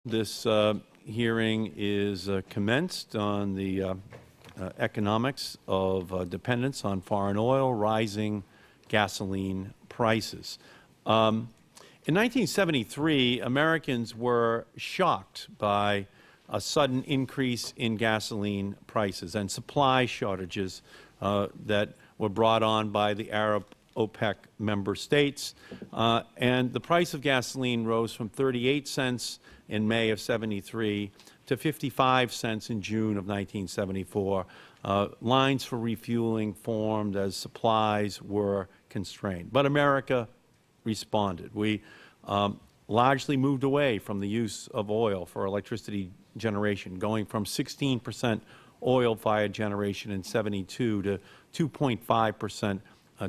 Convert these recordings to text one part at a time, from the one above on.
This hearing is commenced on the economics of dependence on foreign oil, rising gasoline prices. In 1973, Americans were shocked by a sudden increase in gasoline prices and supply shortages that were brought on by the Arab OPEC member states, and the price of gasoline rose from 38 cents in May of '73 to 55 cents in June of 1974. Lines for refueling formed as supplies were constrained. But America responded. We largely moved away from the use of oil for electricity generation, going from 16% oil-fired generation in '72 to 2.5%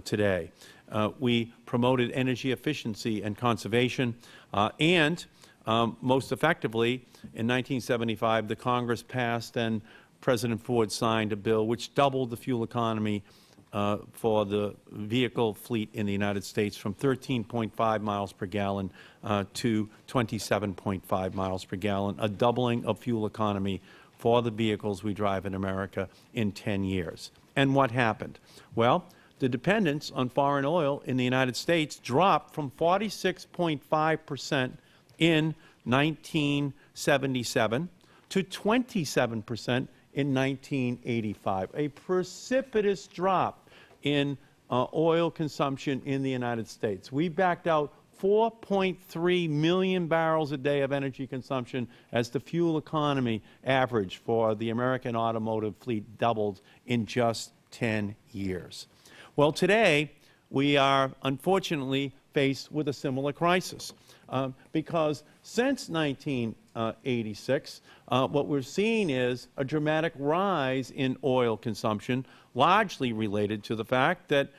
today. We promoted energy efficiency and conservation, and most effectively, in 1975, the Congress passed and President Ford signed a bill which doubled the fuel economy for the vehicle fleet in the United States from 13.5 miles per gallon to 27.5 miles per gallon, a doubling of fuel economy for the vehicles we drive in America in 10 years. And what happened? Well, the dependence on foreign oil in the United States dropped from 46.5% in 1977 to 27% in 1985, a precipitous drop in oil consumption in the United States. We backed out 4.3 million barrels a day of energy consumption as the fuel economy average for the American automotive fleet doubled in just 10 years. Well, today we are unfortunately faced with a similar crisis because since 1986, what we're seeing is a dramatic rise in oil consumption, largely related to the fact that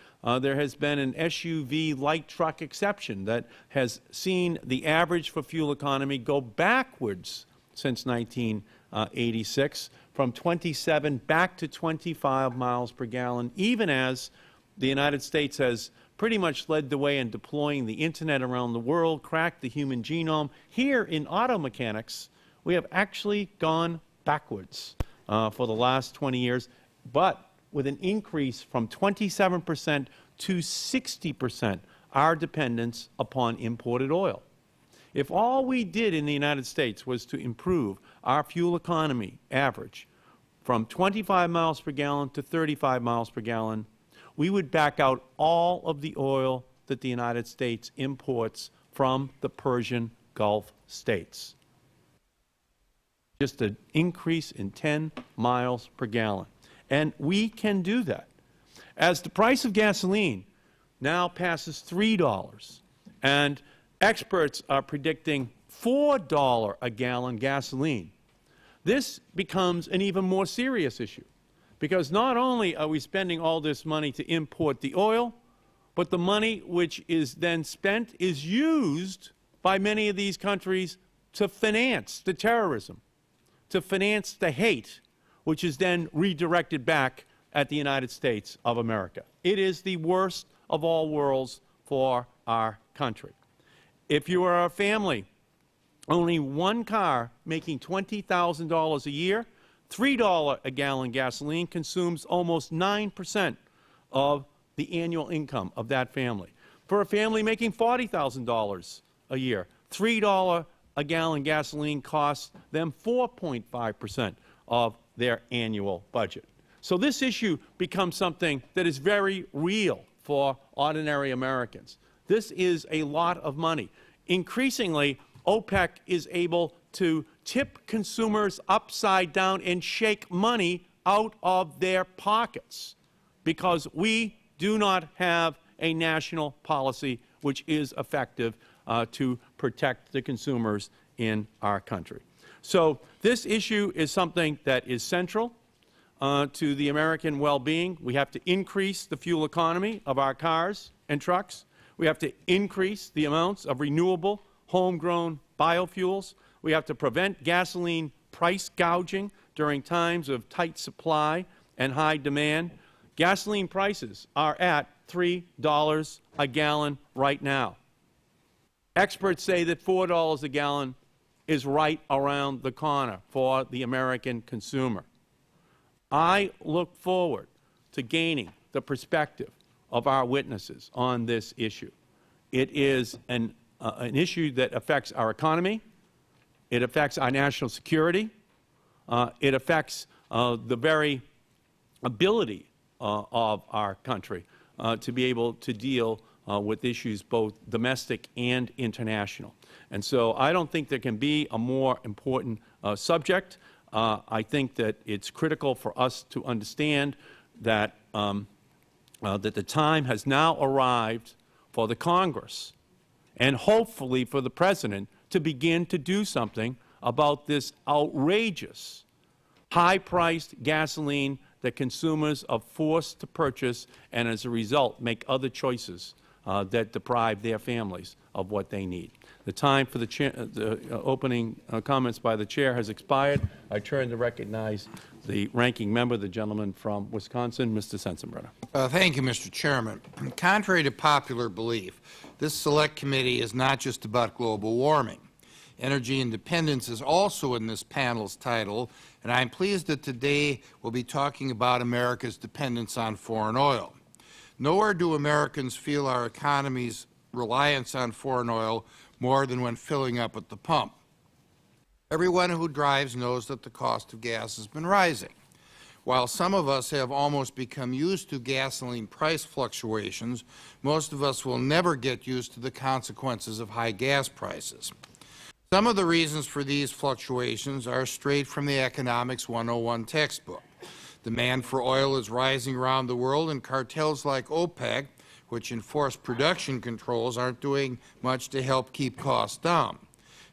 there has been an SUV light truck exception that has seen the average for fuel economy go backwards since 1986, from 27 back to 25 miles per gallon, even as the United States has pretty much led the way in deploying the Internet around the world, cracked the human genome. Here in auto mechanics, we have actually gone backwards for the last 20 years, but with an increase from 27% to 60% our dependence upon imported oil. If all we did in the United States was to improve our fuel economy average from 25 miles per gallon to 35 miles per gallon, we would back out all of the oil that the United States imports from the Persian Gulf states. Just an increase in 10 miles per gallon. And we can do that. As the price of gasoline now passes $3, and experts are predicting $4 a gallon gasoline, this becomes an even more serious issue. Because not only are we spending all this money to import the oil, but the money which is then spent is used by many of these countries to finance the terrorism, to finance the hate, which is then redirected back at the United States of America. It is the worst of all worlds for our country. If you are a family, only one car making $20,000 a year, $3 a gallon gasoline consumes almost 9% of the annual income of that family. For a family making $40,000 a year, $3 a gallon gasoline costs them 4.5% of their annual budget. So this issue becomes something that is very real for ordinary Americans. This is a lot of money. Increasingly, OPEC is able to tip consumers upside down and shake money out of their pockets because we do not have a national policy which is effective to protect the consumers in our country. So this issue is something that is central to the American well-being. We have to increase the fuel economy of our cars and trucks. We have to increase the amounts of renewable, homegrown biofuels. We have to prevent gasoline price gouging during times of tight supply and high demand. Gasoline prices are at $3 a gallon right now. Experts say that $4 a gallon is right around the corner for the American consumer. I look forward to gaining the perspective of our witnesses on this issue. It is an issue that affects our economy. It affects our national security. It affects the very ability of our country to be able to deal with issues both domestic and international. And so I don't think there can be a more important subject. I think that it's critical for us to understand that, that the time has now arrived for the Congress and hopefully for the President to begin to do something about this outrageous, high-priced gasoline that consumers are forced to purchase and as a result make other choices that deprive their families of what they need. The time for the opening comments by the Chair has expired. I turn to recognize the ranking member, the gentleman from Wisconsin, Mr. Sensenbrenner. Thank you, Mr. Chairman. Contrary to popular belief, this Select Committee is not just about global warming. Energy independence is also in this panel's title, and I am pleased that today we'll be talking about America's dependence on foreign oil. Nowhere do Americans feel our economy's reliance on foreign oil more than when filling up at the pump. Everyone who drives knows that the cost of gas has been rising. While some of us have almost become used to gasoline price fluctuations, most of us will never get used to the consequences of high gas prices. Some of the reasons for these fluctuations are straight from the Economics 101 textbook. Demand for oil is rising around the world, and cartels like OPEC, which enforce production controls, aren't doing much to help keep costs down.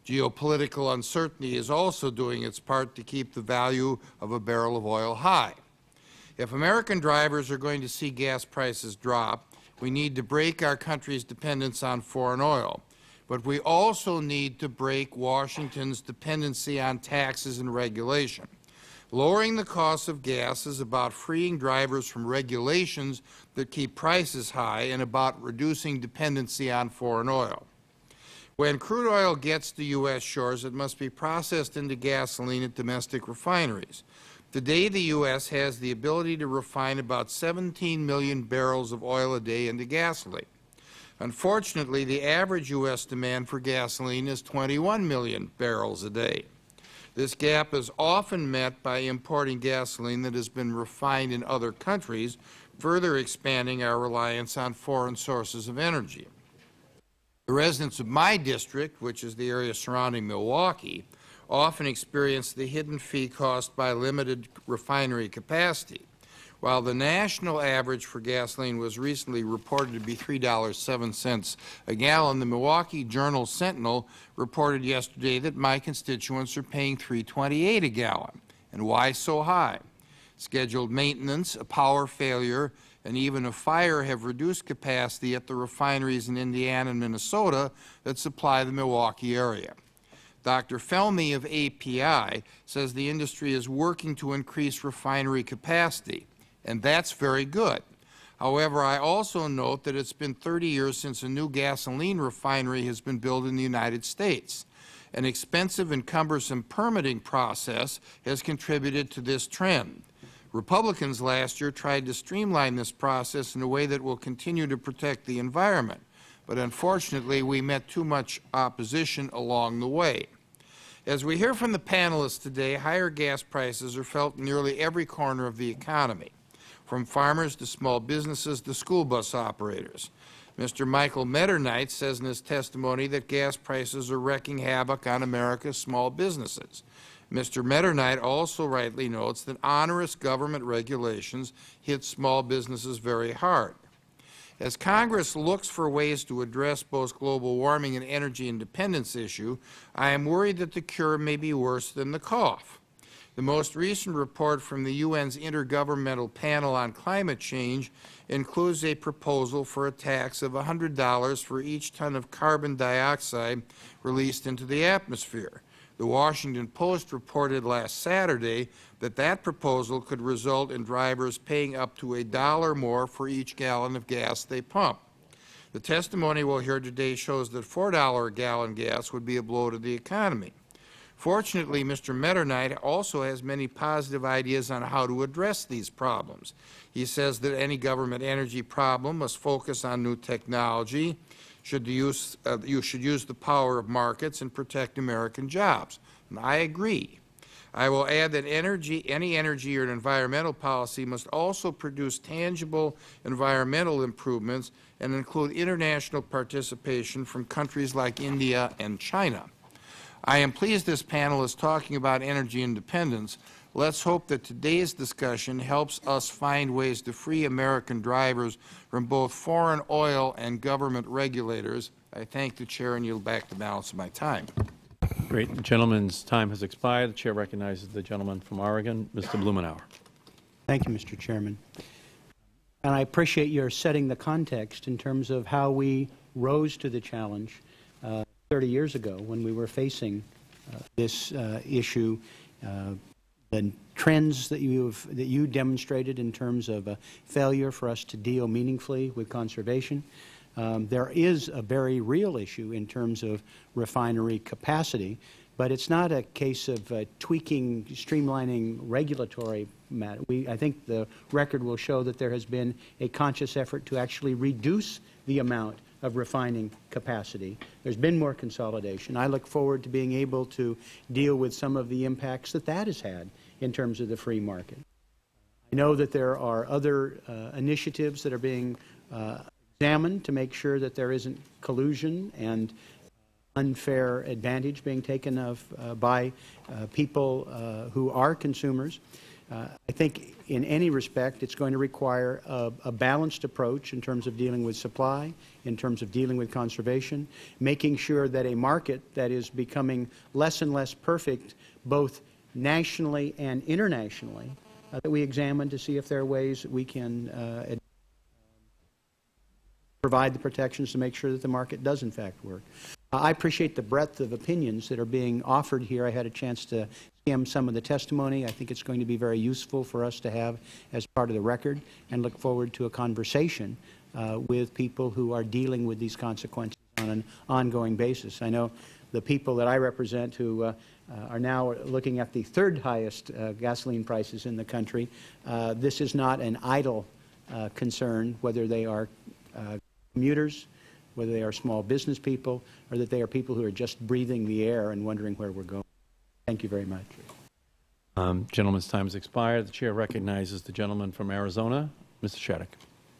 Geopolitical uncertainty is also doing its part to keep the value of a barrel of oil high. If American drivers are going to see gas prices drop, we need to break our country's dependence on foreign oil. But we also need to break Washington's dependency on taxes and regulation. Lowering the cost of gas is about freeing drivers from regulations that keep prices high and about reducing dependency on foreign oil. When crude oil gets to U.S. shores, it must be processed into gasoline at domestic refineries. Today, the U.S. has the ability to refine about 17 million barrels of oil a day into gasoline. Unfortunately, the average U.S. demand for gasoline is 21 million barrels a day. This gap is often met by importing gasoline that has been refined in other countries, further expanding our reliance on foreign sources of energy. The residents of my district, which is the area surrounding Milwaukee, often experience the hidden fee caused by limited refinery capacity. While the national average for gasoline was recently reported to be $3.07 a gallon, the Milwaukee Journal-Sentinel reported yesterday that my constituents are paying $3.28 a gallon. And why so high? Scheduled maintenance, a power failure, and even a fire have reduced capacity at the refineries in Indiana and Minnesota that supply the Milwaukee area. Dr. Felmy of API says the industry is working to increase refinery capacity, and that's very good. However, I also note that it's been 30 years since a new gasoline refinery has been built in the United States. An expensive and cumbersome permitting process has contributed to this trend. Republicans last year tried to streamline this process in a way that will continue to protect the environment, but unfortunately we met too much opposition along the way. As we hear from the panelists today, higher gas prices are felt in nearly every corner of the economy, from farmers to small businesses to school bus operators. Mr. Michael Metairie says in his testimony that gas prices are wreaking havoc on America's small businesses. Mr. Metairie also rightly notes that onerous government regulations hit small businesses very hard. As Congress looks for ways to address both global warming and energy independence issue, I am worried that the cure may be worse than the cough. The most recent report from the UN's Intergovernmental Panel on Climate Change includes a proposal for a tax of $100 for each ton of carbon dioxide released into the atmosphere. The Washington Post reported last Saturday that that proposal could result in drivers paying up to $1 more for each gallon of gas they pump. The testimony we'll hear today shows that $4 a gallon gas would be a blow to the economy. Fortunately, Mr. Metairie also has many positive ideas on how to address these problems. He says that any government energy problem must focus on new technology, you should use the power of markets and protect American jobs. And I agree. I will add that any energy or environmental policy must also produce tangible environmental improvements and include international participation from countries like India and China. I am pleased this panel is talking about energy independence. Let's hope that today's discussion helps us find ways to free American drivers from both foreign oil and government regulators. I thank the Chair and yield back the balance of my time. Great. The gentleman's time has expired. The Chair recognizes the gentleman from Oregon, Mr. Blumenauer. Thank you, Mr. Chairman. And I appreciate your setting the context in terms of how we rose to the challenge 30 years ago when we were facing this issue. The trends that you demonstrated in terms of a failure for us to deal meaningfully with conservation. There is a very real issue in terms of refinery capacity, but it's not a case of tweaking, streamlining regulatory matter. I think the record will show that there has been a conscious effort to actually reduce the amount of refining capacity. There's been more consolidation. I look forward to being able to deal with some of the impacts that that has had in terms of the free market. I know that there are other initiatives that are being examined to make sure that there isn't collusion and unfair advantage being taken of by people who are consumers. I think in any respect it's going to require a balanced approach in terms of dealing with supply, in terms of dealing with conservation, making sure that a market that is becoming less and less perfect both nationally and internationally, that we examine to see if there are ways that we can provide the protections to make sure that the market does in fact work. I appreciate the breadth of opinions that are being offered here. I had a chance to skim some of the testimony. I think it's going to be very useful for us to have as part of the record, and look forward to a conversation with people who are dealing with these consequences on an ongoing basis. I know the people that I represent who are now looking at the third highest gasoline prices in the country. This is not an idle concern, whether they are commuters, whether they are small business people, or that they are people who are just breathing the air and wondering where we're going. Thank you very much. Gentleman's time has expired. The Chair recognizes the gentleman from Arizona, Mr. Shattuck.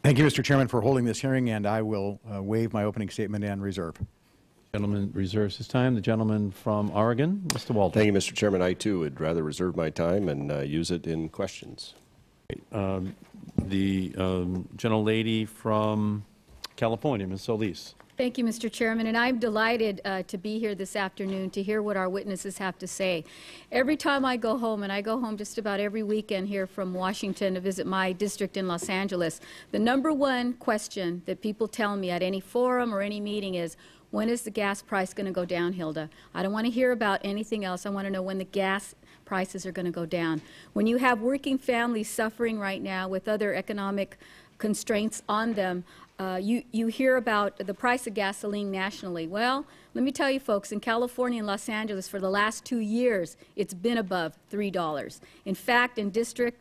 Thank you, Mr. Chairman, for holding this hearing, and I will waive my opening statement and reserve. The gentleman reserves his time. The gentleman from Oregon, Mr. Walter. Thank you, Mr. Chairman. I, too, would rather reserve my time and use it in questions. The gentlelady from California, Ms. Solis. Thank you, Mr. Chairman, and I'm delighted to be here this afternoon to hear what our witnesses have to say. Every time I go home, and I go home just about every weekend here from Washington to visit my district in Los Angeles, the #1 question that people tell me at any forum or any meeting is, when is the gas price going to go down, Hilda? I don't want to hear about anything else. I want to know when the gas prices are going to go down. When you have working families suffering right now with other economic constraints on them, you hear about the price of gasoline nationally. Well, let me tell you folks, in California and Los Angeles for the last 2 years, it's been above $3. In fact, in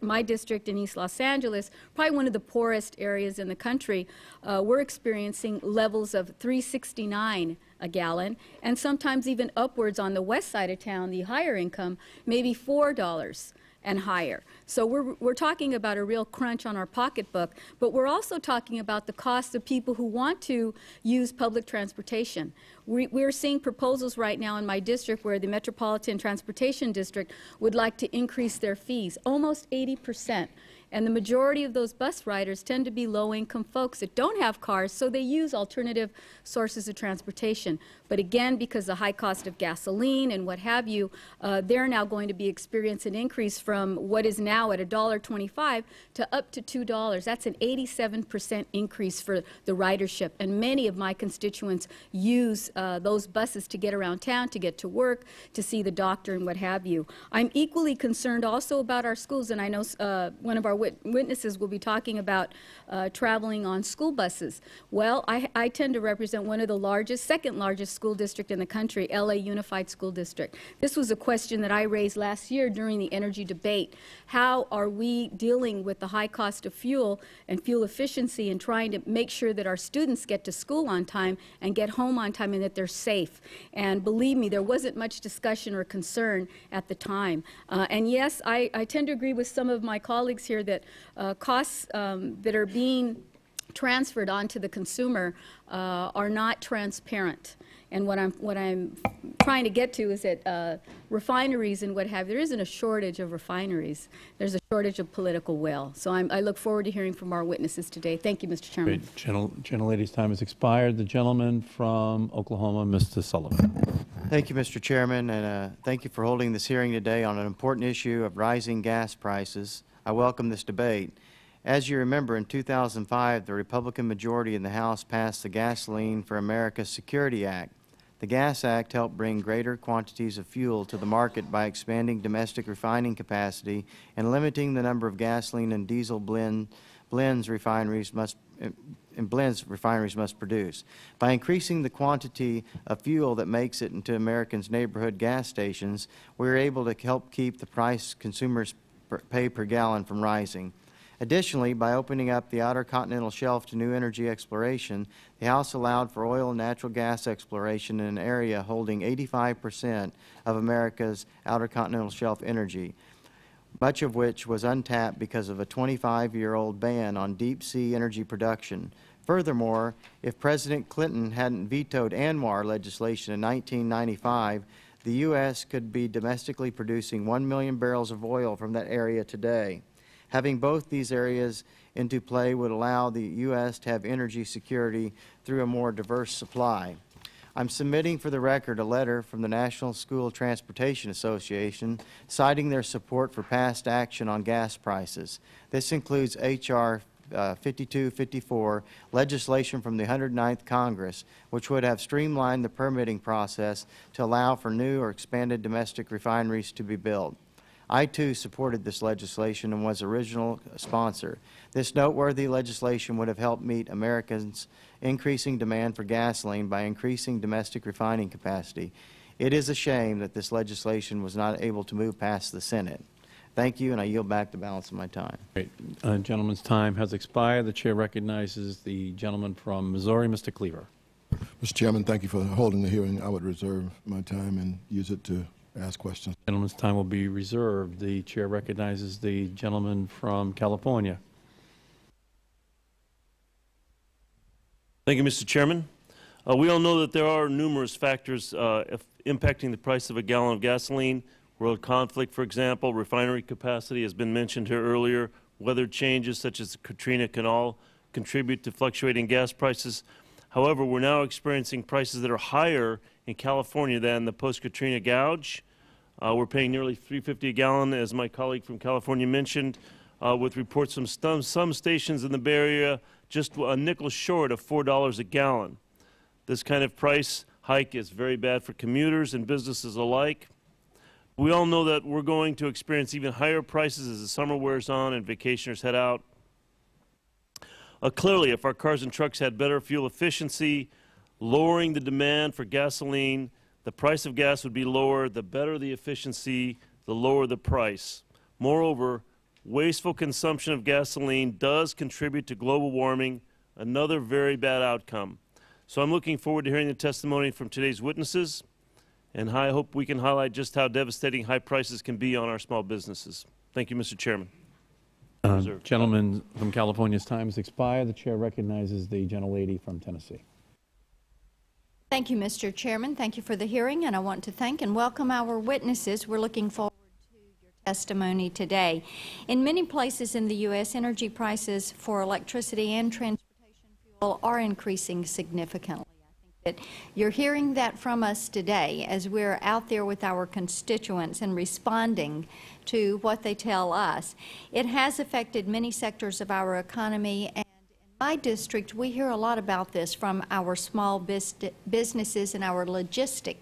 my district in East Los Angeles, probably one of the poorest areas in the country, we're experiencing levels of $3.69 a gallon, and sometimes even upwards on the west side of town, the higher income, maybe $4 and higher. So we're talking about a real crunch on our pocketbook, but we're also talking about the cost of people who want to use public transportation. We're seeing proposals right now in my district where the Metropolitan Transportation District would like to increase their fees, almost 80%. And the majority of those bus riders tend to be low-income folks that don't have cars, so they use alternative sources of transportation. But again, because of the high cost of gasoline and what have you, they're now going to be experiencing an increase from what is now at $1.25 to up to $2. That's an 87% increase for the ridership. And many of my constituents use those buses to get around town, to get to work, to see the doctor and what have you. I'm equally concerned also about our schools, and I know one of our witnesses will be talking about traveling on school buses. Well, I tend to represent one of the largest, second largest school district in the country, LA Unified School District. This was a question that I raised last year during the energy debate. How are we dealing with the high cost of fuel and fuel efficiency and trying to make sure that our students get to school on time and get home on time and that they're safe? And believe me, there wasn't much discussion or concern at the time. And yes, I tend to agree with some of my colleagues here that costs that are being transferred onto the consumer are not transparent. And what I'm trying to get to is that refineries and what have you, there isn't a shortage of refineries. There's a shortage of political will. So I look forward to hearing from our witnesses today. Thank you, Mr. Chairman. Great. Gentlelady's time has expired. The gentleman from Oklahoma, Mr. Sullivan. Thank you, Mr. Chairman, and thank you for holding this hearing today on an important issue of rising gas prices. I welcome this debate. As you remember, in 2005, the Republican majority in the House passed the Gasoline for America Security Act. The Gas Act helped bring greater quantities of fuel to the market by expanding domestic refining capacity and limiting the number of gasoline and diesel blends refineries must produce. By increasing the quantity of fuel that makes it into Americans' neighborhood gas stations, we are able to help keep the price consumers pay per gallon from rising. Additionally, by opening up the outer continental shelf to new energy exploration, the House allowed for oil and natural gas exploration in an area holding 85% of America's outer continental shelf energy, much of which was untapped because of a 25-year-old ban on deep-sea energy production. Furthermore, if President Clinton hadn't vetoed ANWR legislation in 1995, the U.S. could be domestically producing 1 million barrels of oil from that area today. Having both these areas into play would allow the U.S. to have energy security through a more diverse supply. I'm submitting for the record a letter from the National School Transportation Association citing their support for past action on gas prices. This includes H.R. 5254, legislation from the 109th Congress, which would have streamlined the permitting process to allow for new or expanded domestic refineries to be built. I, too, supported this legislation and was original sponsor. This noteworthy legislation would have helped meet Americans' increasing demand for gasoline by increasing domestic refining capacity. It is a shame that this legislation was not able to move past the Senate. Thank you, and I yield back the balance of my time. Great. Gentleman's time has expired. The Chair recognizes the gentleman from Missouri, Mr. Cleaver. Mr. Chairman, thank you for holding the hearing. I would reserve my time and use it to ask questions. Gentleman's time will be reserved. The Chair recognizes the gentleman from California. Thank you, Mr. Chairman. We all know that there are numerous factors impacting the price of a gallon of gasoline. World conflict, for example, refinery capacity has been mentioned here earlier. Weather changes such as Katrina can all contribute to fluctuating gas prices. However, we're now experiencing prices that are higher in California than the post-Katrina gouge. We're paying nearly $3.50 a gallon, as my colleague from California mentioned, with reports from some stations in the Bay Area just a nickel short of $4 a gallon. This kind of price hike is very bad for commuters and businesses alike. We all know that we're going to experience even higher prices as the summer wears on and vacationers head out. Clearly, if our cars and trucks had better fuel efficiency, lowering the demand for gasoline, the price of gas would be lower. The better the efficiency, the lower the price. Moreover, wasteful consumption of gasoline does contribute to global warming, another very bad outcome. So I'm looking forward to hearing the testimony from today's witnesses, and I hope we can highlight just how devastating high prices can be on our small businesses. Thank you, Mr. Chairman. Gentleman from California's time has expired. The Chair recognizes the gentlelady from Tennessee. Thank you, Mr. Chairman. Thank you for the hearing, and I want to thank and welcome our witnesses. We're looking forward to your testimony today. In many places in the U.S., energy prices for electricity and transportation fuel are increasing significantly. That you're hearing that from us today as we're out there with our constituents and responding to what they tell us. It has affected many sectors of our economy, and in my district we hear a lot about this from our small businesses and our logistic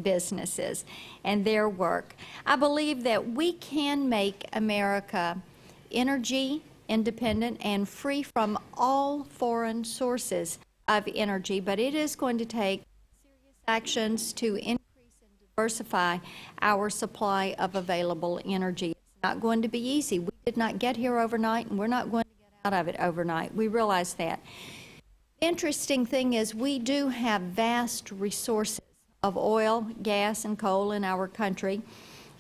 businesses and their work. I believe that we can make America energy independent and free from all foreign sources of energy, but it is going to take serious actions to increase and diversify our supply of available energy. It's not going to be easy. We did not get here overnight, and we're not going to get out of it overnight. We realize that. The interesting thing is we do have vast resources of oil, gas, and coal in our country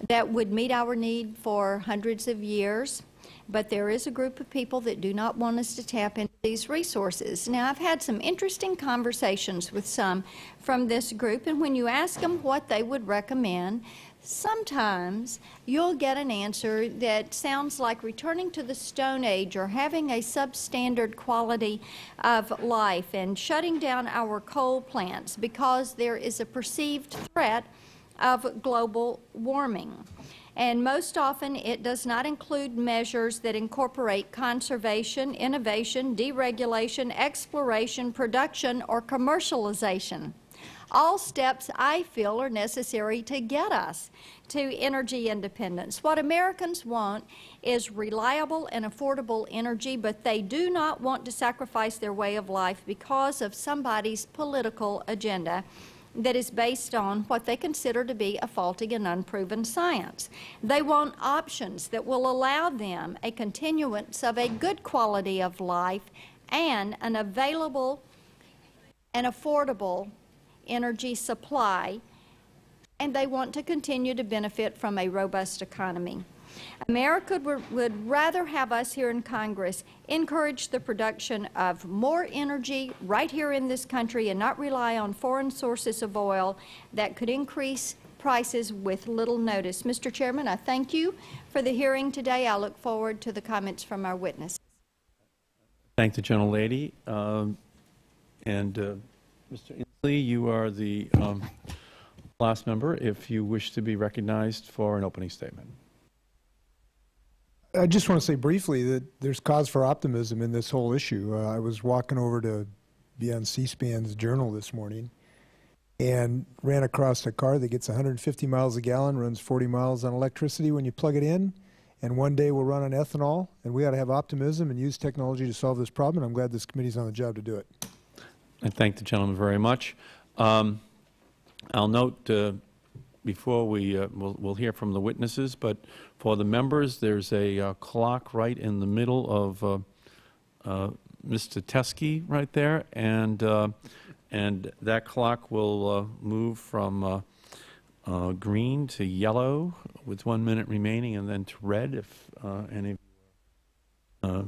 that would meet our need for hundreds of years. But there is a group of people that do not want us to tap into these resources. Now, I've had some interesting conversations with some from this group, and when you ask them what they would recommend, sometimes you'll get an answer that sounds like returning to the Stone Age or having a substandard quality of life and shutting down our coal plants because there is a perceived threat of global warming. And most often it does not include measures that incorporate conservation, innovation, deregulation, exploration, production, or commercialization. All steps I feel are necessary to get us to energy independence. What Americans want is reliable and affordable energy, but they do not want to sacrifice their way of life because of somebody's political agenda that is based on what they consider to be a faulty and unproven science. They want options that will allow them a continuance of a good quality of life and an available and affordable energy supply, and they want to continue to benefit from a robust economy. America would rather have us here in Congress encourage the production of more energy right here in this country and not rely on foreign sources of oil that could increase prices with little notice. Mr. Chairman, I thank you for the hearing today. I look forward to the comments from our witnesses. Thank the gentlelady. Mr. Inslee, you are the last member if you wish to be recognized for an opening statement. I just want to say briefly that there's cause for optimism in this whole issue. I was walking over to be on C-SPAN's Journal this morning and ran across a car that gets 150 miles a gallon, runs 40 miles on electricity when you plug it in, and one day will run on ethanol. And we ought to have optimism and use technology to solve this problem, and I'm glad this committee's on the job to do it. I thank the gentleman very much. I'll note before we'll hear from the witnesses, but for the members, there's a clock right in the middle of Mr. Teskey right there, and that clock will move from green to yellow with 1 minute remaining, and then to red if any of you are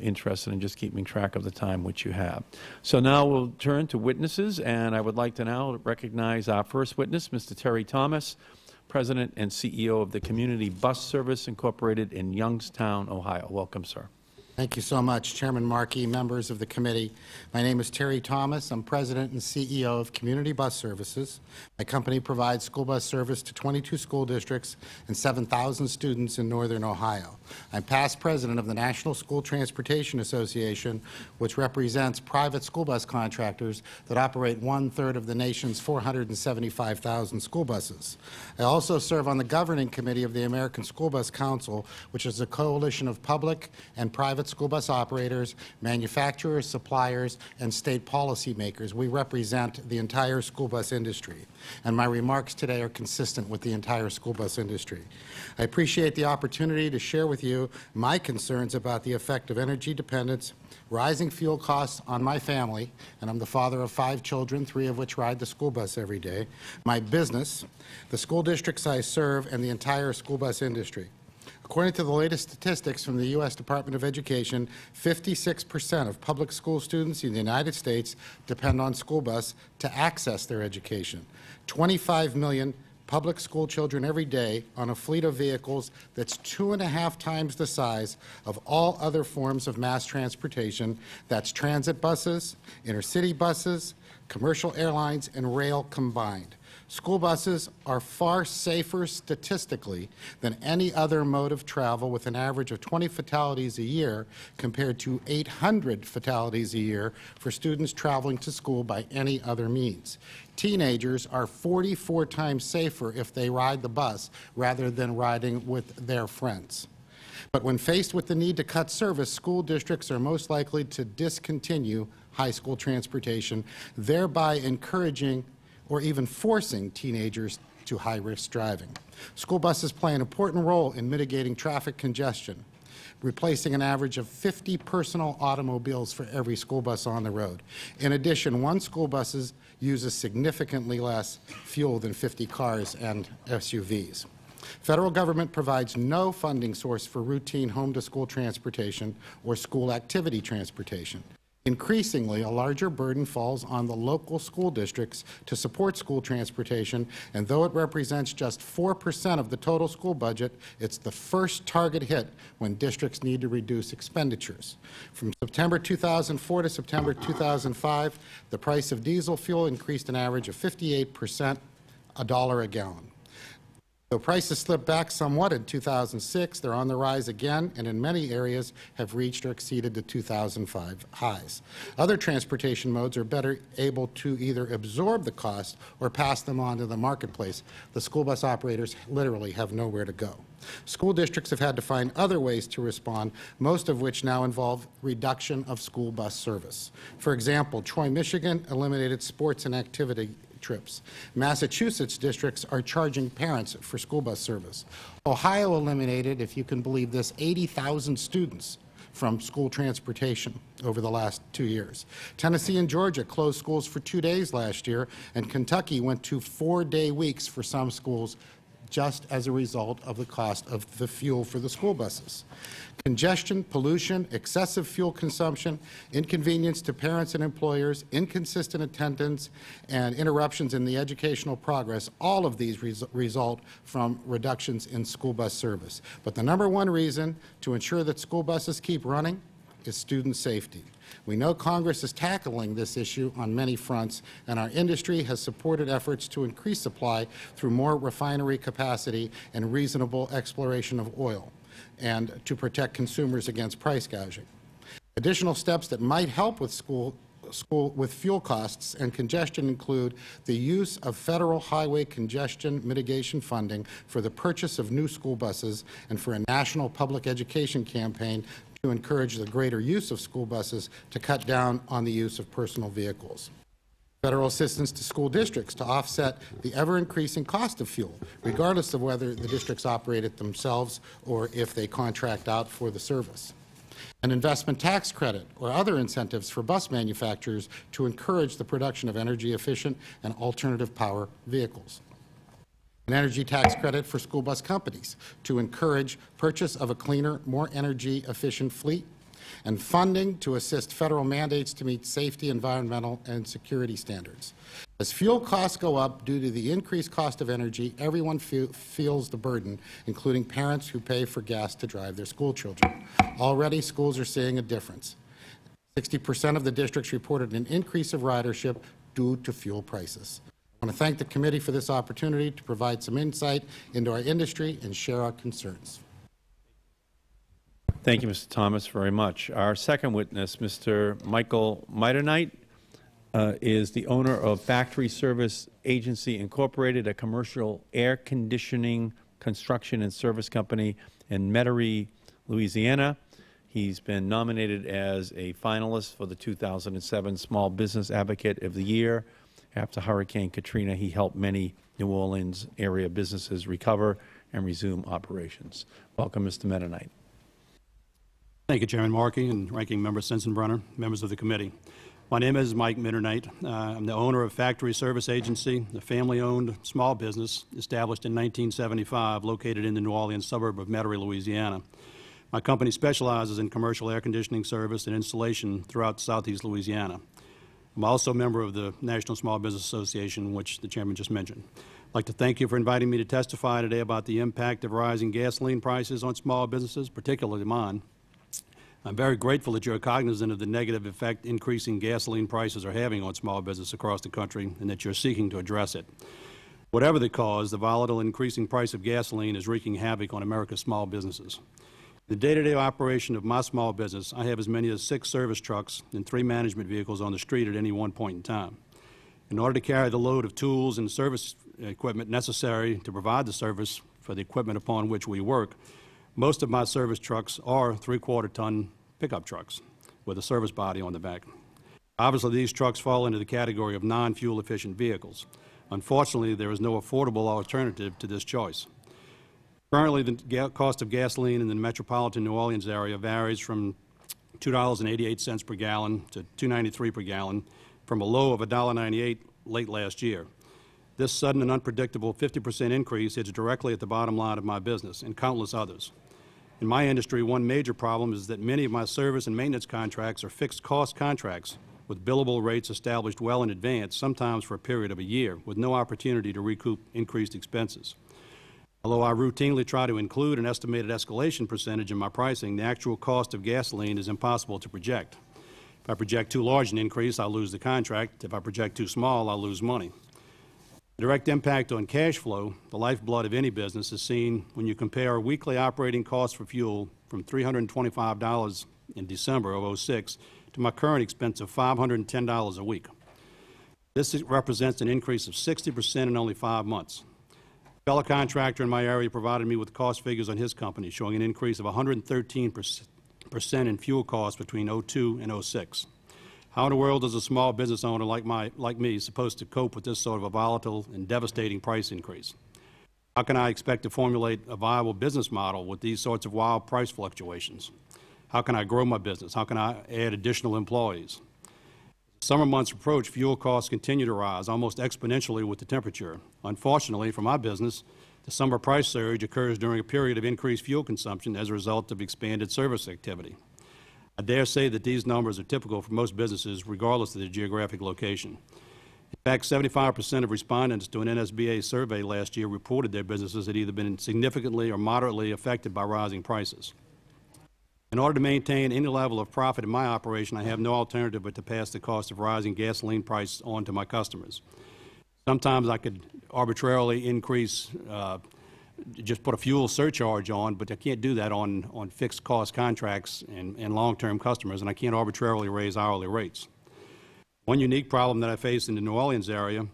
interested in just keeping track of the time which you have. So now we'll turn to witnesses, and I would like to now recognize our first witness, Mr. Terry Thomas, President and CEO of the Community Bus Service Incorporated in Youngstown, Ohio. Welcome, sir. Thank you so much, Chairman Markey, members of the committee. My name is Terry Thomas. I'm President and CEO of Community Bus Services. My company provides school bus service to 22 school districts and 7,000 students in northern Ohio. I'm past president of the National School Transportation Association, which represents private school bus contractors that operate 1/3 of the nation's 475,000 school buses. I also serve on the governing committee of the American School Bus Council, which is a coalition of public and private school bus operators, manufacturers, suppliers, and state policymakers. We represent the entire school bus industry, and my remarks today are consistent with the entire school bus industry. I appreciate the opportunity to share with you my concerns about the effect of energy dependence, rising fuel costs on my family, and I'm the father of 5 children, 3 of which ride the school bus every day, my business, the school districts I serve, and the entire school bus industry. According to the latest statistics from the U.S. Department of Education, 56% of public school students in the United States depend on school bus to access their education. 25 million public school children every day on a fleet of vehicles that's 2.5 times the size of all other forms of mass transportation. That's transit buses, intercity buses, commercial airlines, and rail combined. School buses are far safer statistically than any other mode of travel, with an average of 20 fatalities a year compared to 800 fatalities a year for students traveling to school by any other means. Teenagers are 44 times safer if they ride the bus rather than riding with their friends. But when faced with the need to cut service, school districts are most likely to discontinue high school transportation, thereby encouraging or even forcing teenagers to high-risk driving. School buses play an important role in mitigating traffic congestion, replacing an average of 50 personal automobiles for every school bus on the road. In addition, one school bus uses significantly less fuel than 50 cars and SUVs. Federal government provides no funding source for routine home-to-school transportation or school activity transportation. Increasingly, a larger burden falls on the local school districts to support school transportation, and though it represents just 4% of the total school budget, it's the first target hit when districts need to reduce expenditures. From September 2004 to September 2005, the price of diesel fuel increased an average of 58%, $1 a gallon. Though prices slipped back somewhat in 2006, they're on the rise again, and in many areas have reached or exceeded the 2005 highs. Other transportation modes are better able to either absorb the cost or pass them on to the marketplace. The school bus operators literally have nowhere to go. School districts have had to find other ways to respond, most of which now involve reduction of school bus service. For example, Troy, Michigan eliminated sports and activity trips. Massachusetts districts are charging parents for school bus service. Ohio eliminated, if you can believe this, 80,000 students from school transportation over the last 2 years. Tennessee and Georgia closed schools for 2 days last year, and Kentucky went to 4-day weeks for some schools just as a result of the cost of the fuel for the school buses. Congestion, pollution, excessive fuel consumption, inconvenience to parents and employers, inconsistent attendance, and interruptions in the educational progress, all of these result from reductions in school bus service. But the #1 reason to ensure that school buses keep running is student safety. We know Congress is tackling this issue on many fronts, and our industry has supported efforts to increase supply through more refinery capacity and reasonable exploration of oil, and to protect consumers against price gouging. Additional steps that might help with with fuel costs and congestion include the use of federal highway congestion mitigation funding for the purchase of new school buses and for a national public education campaign to encourage the greater use of school buses to cut down on the use of personal vehicles. Federal assistance to school districts to offset the ever-increasing cost of fuel, regardless of whether the districts operate it themselves or if they contract out for the service. An investment tax credit or other incentives for bus manufacturers to encourage the production of energy-efficient and alternative power vehicles. An energy tax credit for school bus companies to encourage purchase of a cleaner, more energy-efficient fleet, and funding to assist federal mandates to meet safety, environmental, and security standards. As fuel costs go up due to the increased cost of energy, everyone feels the burden, including parents who pay for gas to drive their school children. Already, schools are seeing a difference. 60% of the districts reported an increase of ridership due to fuel prices. I want to thank the committee for this opportunity to provide some insight into our industry and share our concerns. Thank you, Mr. Thomas, very much. Our second witness, Mr. Michael Metairie, is the owner of Factory Service Agency Incorporated, a commercial air conditioning construction and service company in Metairie, Louisiana. He's been nominated as a finalist for the 2007 Small Business Advocate of the Year. After Hurricane Katrina, he helped many New Orleans area businesses recover and resume operations. Welcome, Mr. Metairie. Thank you, Chairman Markey and Ranking Member Sensenbrenner, members of the committee. My name is Mike Metairie. I'm the owner of Factory Service Agency, a family-owned small business established in 1975, located in the New Orleans suburb of Metairie, Louisiana. My company specializes in commercial air conditioning service and installation throughout southeast Louisiana. I'm also a member of the National Small Business Association, which the Chairman just mentioned. I'd like to thank you for inviting me to testify today about the impact of rising gasoline prices on small businesses, particularly mine. I'm very grateful that you're cognizant of the negative effect increasing gasoline prices are having on small business across the country and that you're seeking to address it. Whatever the cause, the volatile increasing price of gasoline is wreaking havoc on America's small businesses. The day-to-day operation of my small business, I have as many as 6 service trucks and 3 management vehicles on the street at any one point in time. In order to carry the load of tools and service equipment necessary to provide the service for the equipment upon which we work, most of my service trucks are 3/4-ton pickup trucks with a service body on the back. Obviously, these trucks fall into the category of non-fuel efficient vehicles. Unfortunately, there is no affordable alternative to this choice. Currently, the cost of gasoline in the metropolitan New Orleans area varies from $2.88 per gallon to $2.93 per gallon, from a low of $1.98 late last year. This sudden and unpredictable 50% increase hits directly at the bottom line of my business and countless others. In my industry, one major problem is that many of my service and maintenance contracts are fixed cost contracts with billable rates established well in advance, sometimes for a period of a year, with no opportunity to recoup increased expenses. Although I routinely try to include an estimated escalation percentage in my pricing, the actual cost of gasoline is impossible to project. If I project too large an increase, I'll lose the contract. If I project too small, I'll lose money. The direct impact on cash flow, the lifeblood of any business, is seen when you compare weekly operating costs for fuel from $325 in December of 2006 to my current expense of $510 a week. This represents an increase of 60% in only 5 months. A fellow contractor in my area provided me with cost figures on his company showing an increase of 113% in fuel costs between 2002 and 2006. How in the world is a small business owner like me supposed to cope with this sort of a volatile and devastating price increase? How can I expect to formulate a viable business model with these sorts of wild price fluctuations? How can I grow my business? How can I add additional employees? As summer months approach, fuel costs continue to rise almost exponentially with the temperature. Unfortunately for my business, the summer price surge occurs during a period of increased fuel consumption as a result of expanded service activity. I dare say that these numbers are typical for most businesses, regardless of their geographic location. In fact, 75% of respondents to an NSBA survey last year reported their businesses had either been significantly or moderately affected by rising prices. In order to maintain any level of profit in my operation, I have no alternative but to pass the cost of rising gasoline price on to my customers. Sometimes I could arbitrarily increase just put a fuel surcharge on, but I can't do that on fixed cost contracts and long-term customers, and I can't arbitrarily raise hourly rates. One unique problem that I face in the New Orleans area,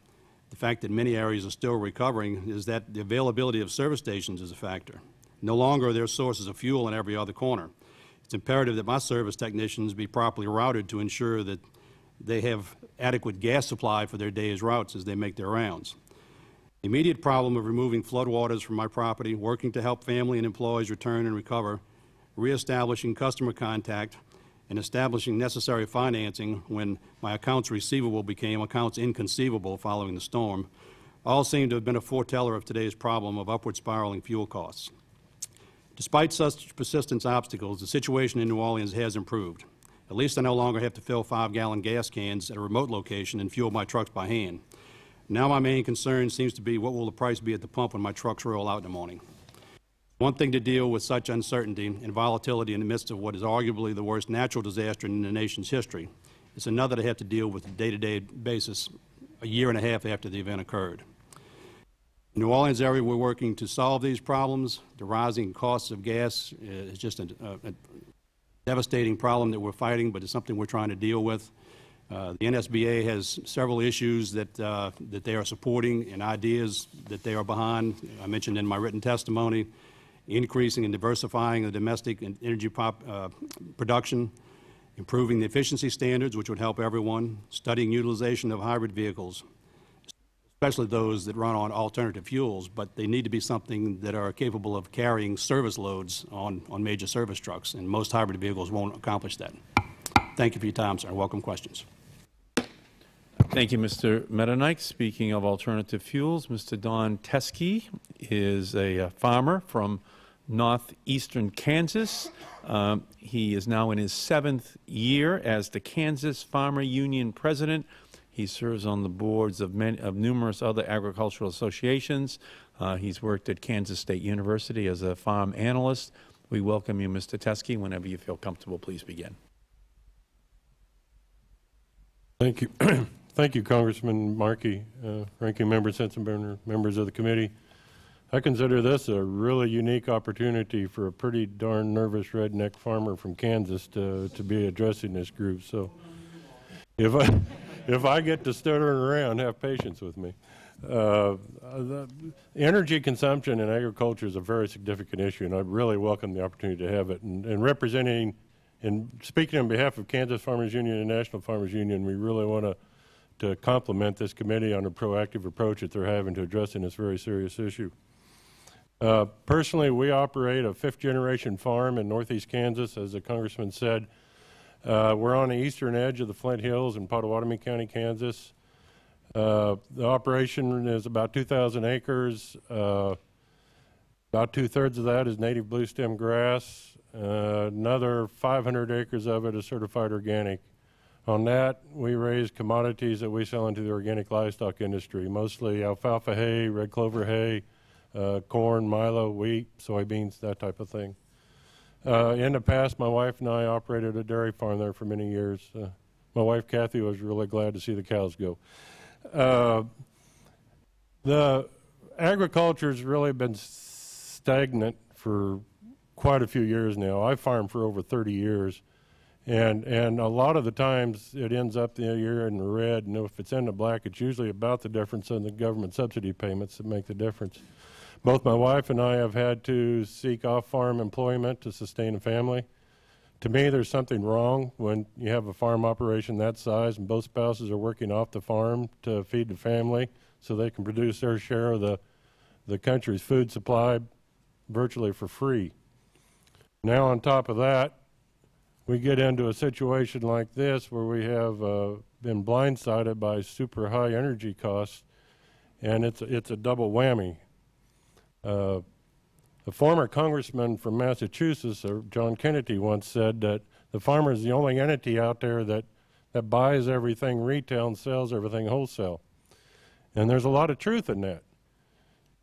the fact that many areas are still recovering, is that the availability of service stations is a factor. No longer are there sources of fuel in every other corner. It's imperative that my service technicians be properly routed to ensure that they have adequate gas supply for their day's routes as they make their rounds. The immediate problem of removing floodwaters from my property, working to help family and employees return and recover, reestablishing customer contact, and establishing necessary financing when my accounts receivable became accounts inconceivable following the storm, all seem to have been a foreteller of today's problem of upward spiraling fuel costs. Despite such persistent obstacles, the situation in New Orleans has improved. At least I no longer have to fill 5-gallon gas cans at a remote location and fuel my trucks by hand. Now my main concern seems to be what will the price be at the pump when my trucks roll out in the morning. One thing to deal with such uncertainty and volatility in the midst of what is arguably the worst natural disaster in the nation's history. It's another to have to deal with a day-to-day basis a year and a half after the event occurred. In the New Orleans area, we're working to solve these problems. The rising costs of gas is just a devastating problem that we're fighting, but it's something we're trying to deal with. The NSBA has several issues that they are supporting and ideas that they are behind. I mentioned in my written testimony, increasing and diversifying the domestic energy production, improving the efficiency standards, which would help everyone, studying utilization of hybrid vehicles, especially those that run on alternative fuels, but they need to be something that are capable of carrying service loads on major service trucks, and most hybrid vehicles won't accomplish that. Thank you for your time, sir. Welcome questions. Thank you, Mr. Metairie. Speaking of alternative fuels, Mr. Don Teske is a farmer from northeastern Kansas. He is now in his 7th year as the Kansas Farmer Union president. He serves on the boards of numerous other agricultural associations. He's worked at Kansas State University as a farm analyst. We welcome you, Mr. Teske. Whenever you feel comfortable, please begin. Thank you. Thank you, Congressman Markey, Ranking Member Sensenbrenner, members of the committee. I consider this a really unique opportunity for a pretty darn nervous redneck farmer from Kansas to be addressing this group. So if I get to stuttering around, have patience with me. Energy consumption in agriculture is a very significant issue, and I really welcome the opportunity to have it. And representing and speaking on behalf of Kansas Farmers Union and National Farmers Union, we really want to to compliment this committee on a proactive approach that they're having to addressing this very serious issue. Personally, we operate a fifth-generation farm in northeast Kansas, as the Congressman said. We're on the eastern edge of the Flint Hills in Pottawatomie County, Kansas. The operation is about 2,000 acres. About 2/3 of that is native blue stem grass. Another 500 acres of it is certified organic. On that, we raise commodities that we sell into the organic livestock industry, mostly alfalfa hay, red clover hay, corn, milo, wheat, soybeans, that type of thing. In the past, my wife and I operated a dairy farm there for many years. My wife, Kathy, was really glad to see the cows go. The agriculture's really been stagnant for quite a few years now. I farmed for over 30 years, and a lot of the times it ends up the year in the red, and if it's in the black, it's usually about the difference in the government subsidy payments that make the difference. Both my wife and I have had to seek off-farm employment to sustain a family. To me, there's something wrong when you have a farm operation that size and both spouses are working off the farm to feed the family so they can produce their share of the country's food supply virtually for free. Now, on top of that, we get into a situation like this where we have been blindsided by super high energy costs, and it's a double whammy. The former congressman from Massachusetts, John Kennedy, once said that the farmer is the only entity out there that buys everything retail and sells everything wholesale. And there's a lot of truth in that.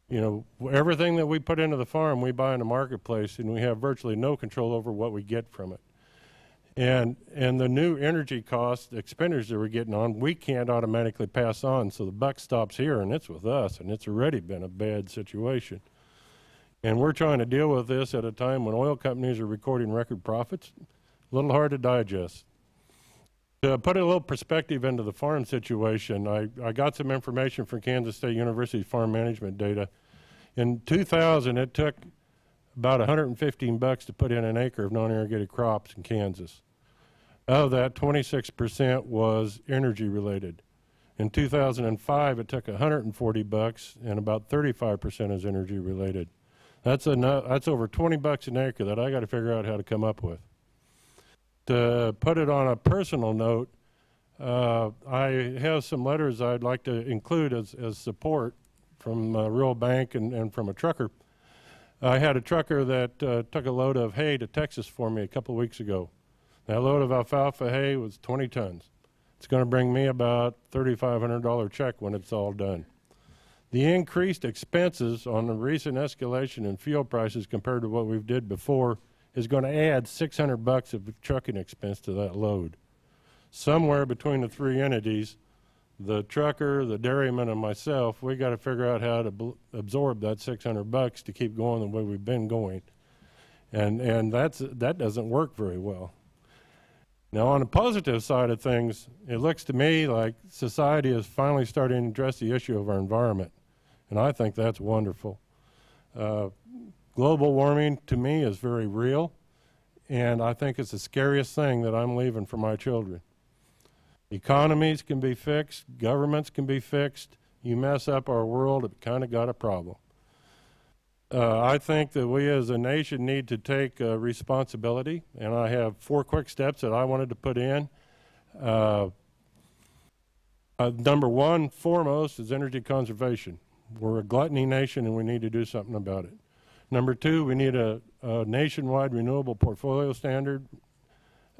You know, everything that we put into the farm, we buy in the marketplace, and we have virtually no control over what we get from it. And the new energy cost expenditures that we're getting on, we can't automatically pass on, so the buck stops here, and it's with us, and it's already been a bad situation. And we're trying to deal with this at a time when oil companies are recording record profits. A little hard to digest. To put a little perspective into the farm situation, I got some information from Kansas State University's farm management data. In 2000, it took about $115 to put in an acre of non-irrigated crops in Kansas. Of that, 26% was energy related. In 2005, it took $140, and about 35% is energy related. That's over $20 an acre that I got to figure out how to come up with. To put it on a personal note, I have some letters I'd like to include as support from Rural Bank and from a trucker. I had a trucker that took a load of hay to Texas for me a couple weeks ago. That load of alfalfa hay was 20 tons. It's going to bring me about $3,500 check when it's all done. The increased expenses on the recent escalation in fuel prices compared to what we've did before is going to add $600 of trucking expense to that load. Somewhere between the three entities, the trucker, the dairyman, and myself, we got to figure out how to absorb that $600 to keep going the way we've been going. And that doesn't work very well. Now, on the positive side of things, it looks to me like society is finally starting to address the issue of our environment, and I think that's wonderful. Global warming, to me, is very real, and I think it's the scariest thing that I'm leaving for my children. Economies can be fixed, governments can be fixed. You mess up our world, it kind of got a problem. I think that we as a nation need to take responsibility, and I have 4 quick steps that I wanted to put in. Number one, foremost, is energy conservation. We're a gluttony nation, and we need to do something about it. Number 2, we need a nationwide renewable portfolio standard,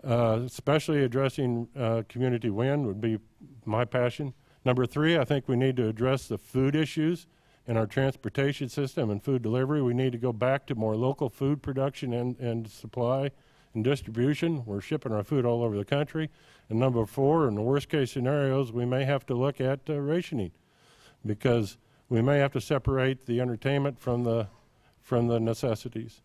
especially addressing community wind would be my passion. Number 3, I think we need to address the food issues in our transportation system and food delivery. We need to go back to more local food production and supply and distribution. We're shipping our food all over the country. And number 4, in the worst case scenarios, we may have to look at rationing, because we may have to separate the entertainment from the necessities.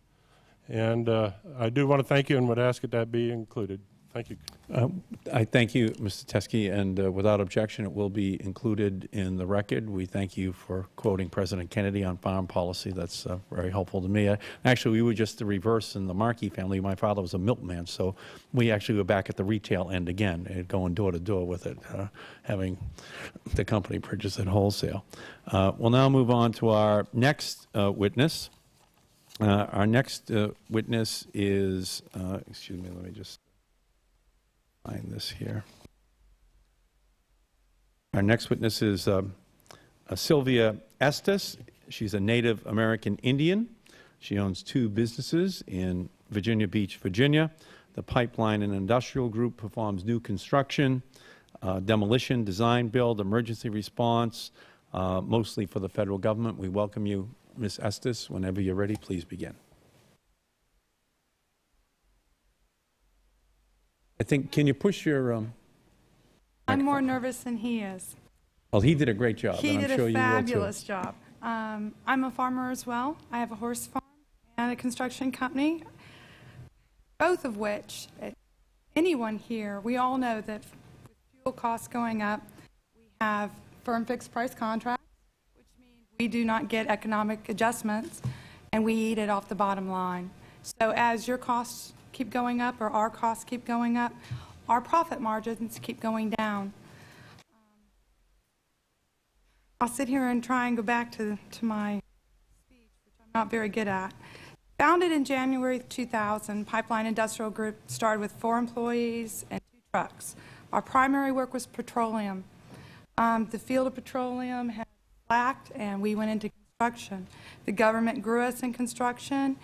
And I do want to thank you and would ask that that be included. Thank you. I thank you, Mr. Teske, and without objection, it will be included in the record. We thank you for quoting President Kennedy on foreign policy. That's very helpful to me. Actually, we were just the reverse in the Markey family. My father was a milkman, so we actually were back at the retail end again, going door to door with it, having the company purchase it wholesale. We'll now move on to our next witness. Our next witness is, excuse me, let me just find this here. Our next witness is Sylvia Estes. She's a Native American Indian. She owns 2 businesses in Virginia Beach, Virginia. The Pipeline and Industrial Group performs new construction, demolition, design, build, emergency response, mostly for the federal government. We welcome you, Ms. Estes. Whenever you're ready, please begin. I think, can you push your I'm more nervous than he is. Well, he did a great job. He and I'm did sure a you will fabulous too. job. I'm a farmer as well. I have a horse farm and a construction company, both of which, anyone here, we all know that with fuel costs going up, we have firm fixed price contracts, which means we do not get economic adjustments, and we eat it off the bottom line. So as your costs keep going up, or our costs keep going up, our profit margins keep going down. I'll sit here and try and go back to my speech, which I'm not very good at. Founded in January 2000, Pipeline Industrial Group started with 4 employees and 2 trucks. Our primary work was petroleum. The field of petroleum had slacked, and we went into construction. The government grew us in construction.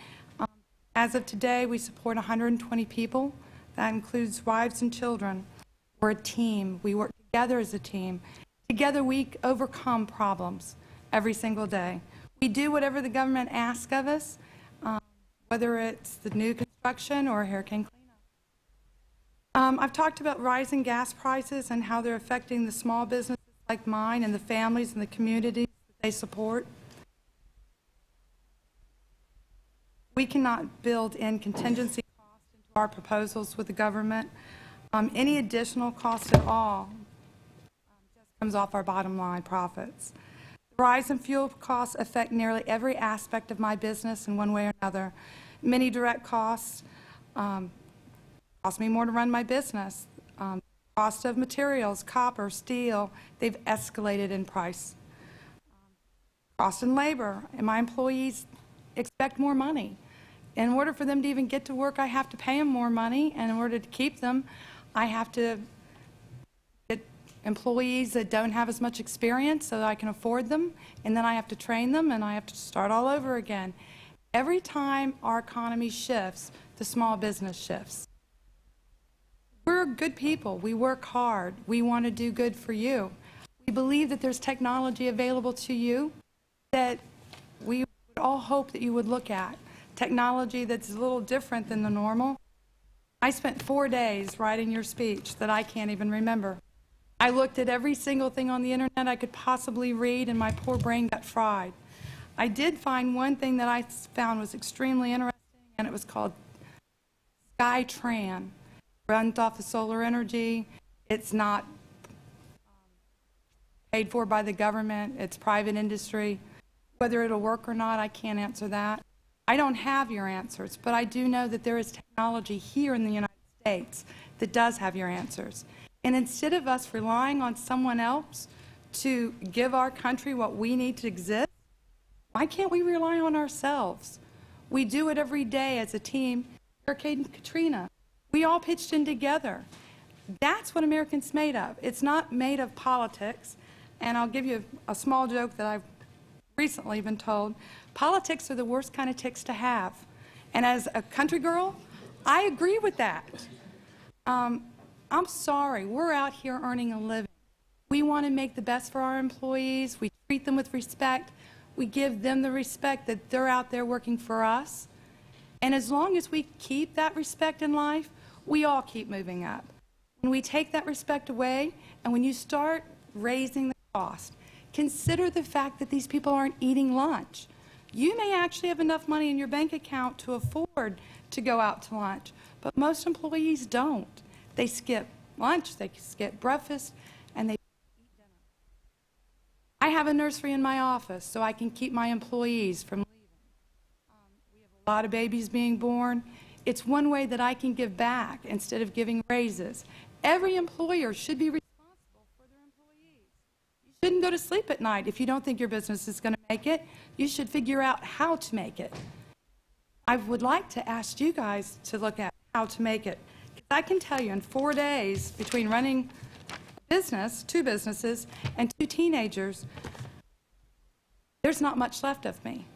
As of today, we support 120 people. That includes wives and children. We're a team. We work together as a team. Together, we overcome problems every single day. We do whatever the government asks of us, whether it's the new construction or hurricane cleanup. I've talked about rising gas prices and how they're affecting the small businesses like mine and the families and the communities that they support. We cannot build in contingency costs into our proposals with the government. Any additional cost at all just comes off our bottom line profits. The rise in fuel costs affect nearly every aspect of my business in one way or another. Many direct costs cost me more to run my business. Cost of materials, copper, steel, they've escalated in price. Cost in labor, and my employees expect more money. In order for them to even get to work, I have to pay them more money, and in order to keep them, I have to get employees that don't have as much experience so that I can afford them, and then I have to train them, and I have to start all over again. Every time our economy shifts, the small business shifts. We're good people. We work hard. We want to do good for you. We believe that there's technology available to you that we would all hope that you would look at. Technology that's a little different than the normal. I spent 4 days writing your speech that I can't even remember. I looked at every single thing on the internet I could possibly read, and my poor brain got fried. I did find one thing that I found was extremely interesting, and it was called SkyTran. Runs off of solar energy. It's not paid for by the government. It's private industry. Whether it'll work or not, I can't answer that. I don't have your answers, but I do know that there is technology here in the United States that does have your answers. And instead of us relying on someone else to give our country what we need to exist, why can't we rely on ourselves? We do it every day as a team. Hurricane Katrina, we all pitched in together. That's what Americans made of. It's not made of politics. And I'll give you a small joke that I've recently been told. Politics are the worst kind of ticks to have. And as a country girl, I agree with that. I'm sorry. We're out here earning a living. We want to make the best for our employees. We treat them with respect. We give them the respect that they're out there working for us. And as long as we keep that respect in life, we all keep moving up. When we take that respect away, and when you start raising the cost, consider the fact that these people aren't eating lunch. You may actually have enough money in your bank account to afford to go out to lunch, but most employees don't. They skip lunch, they skip breakfast, and they eat dinner. I have a nursery in my office so I can keep my employees from leaving. We have a lot of babies being born. It's one way that I can give back instead of giving raises. Every employer should be responsible for their employees. You shouldn't go to sleep at night if you don't think your business is going to make it. You should figure out how to make it. I would like to ask you guys to look at how to make it. I can tell you in 4 days, between running a business, 2 businesses, and 2 teenagers, there's not much left of me.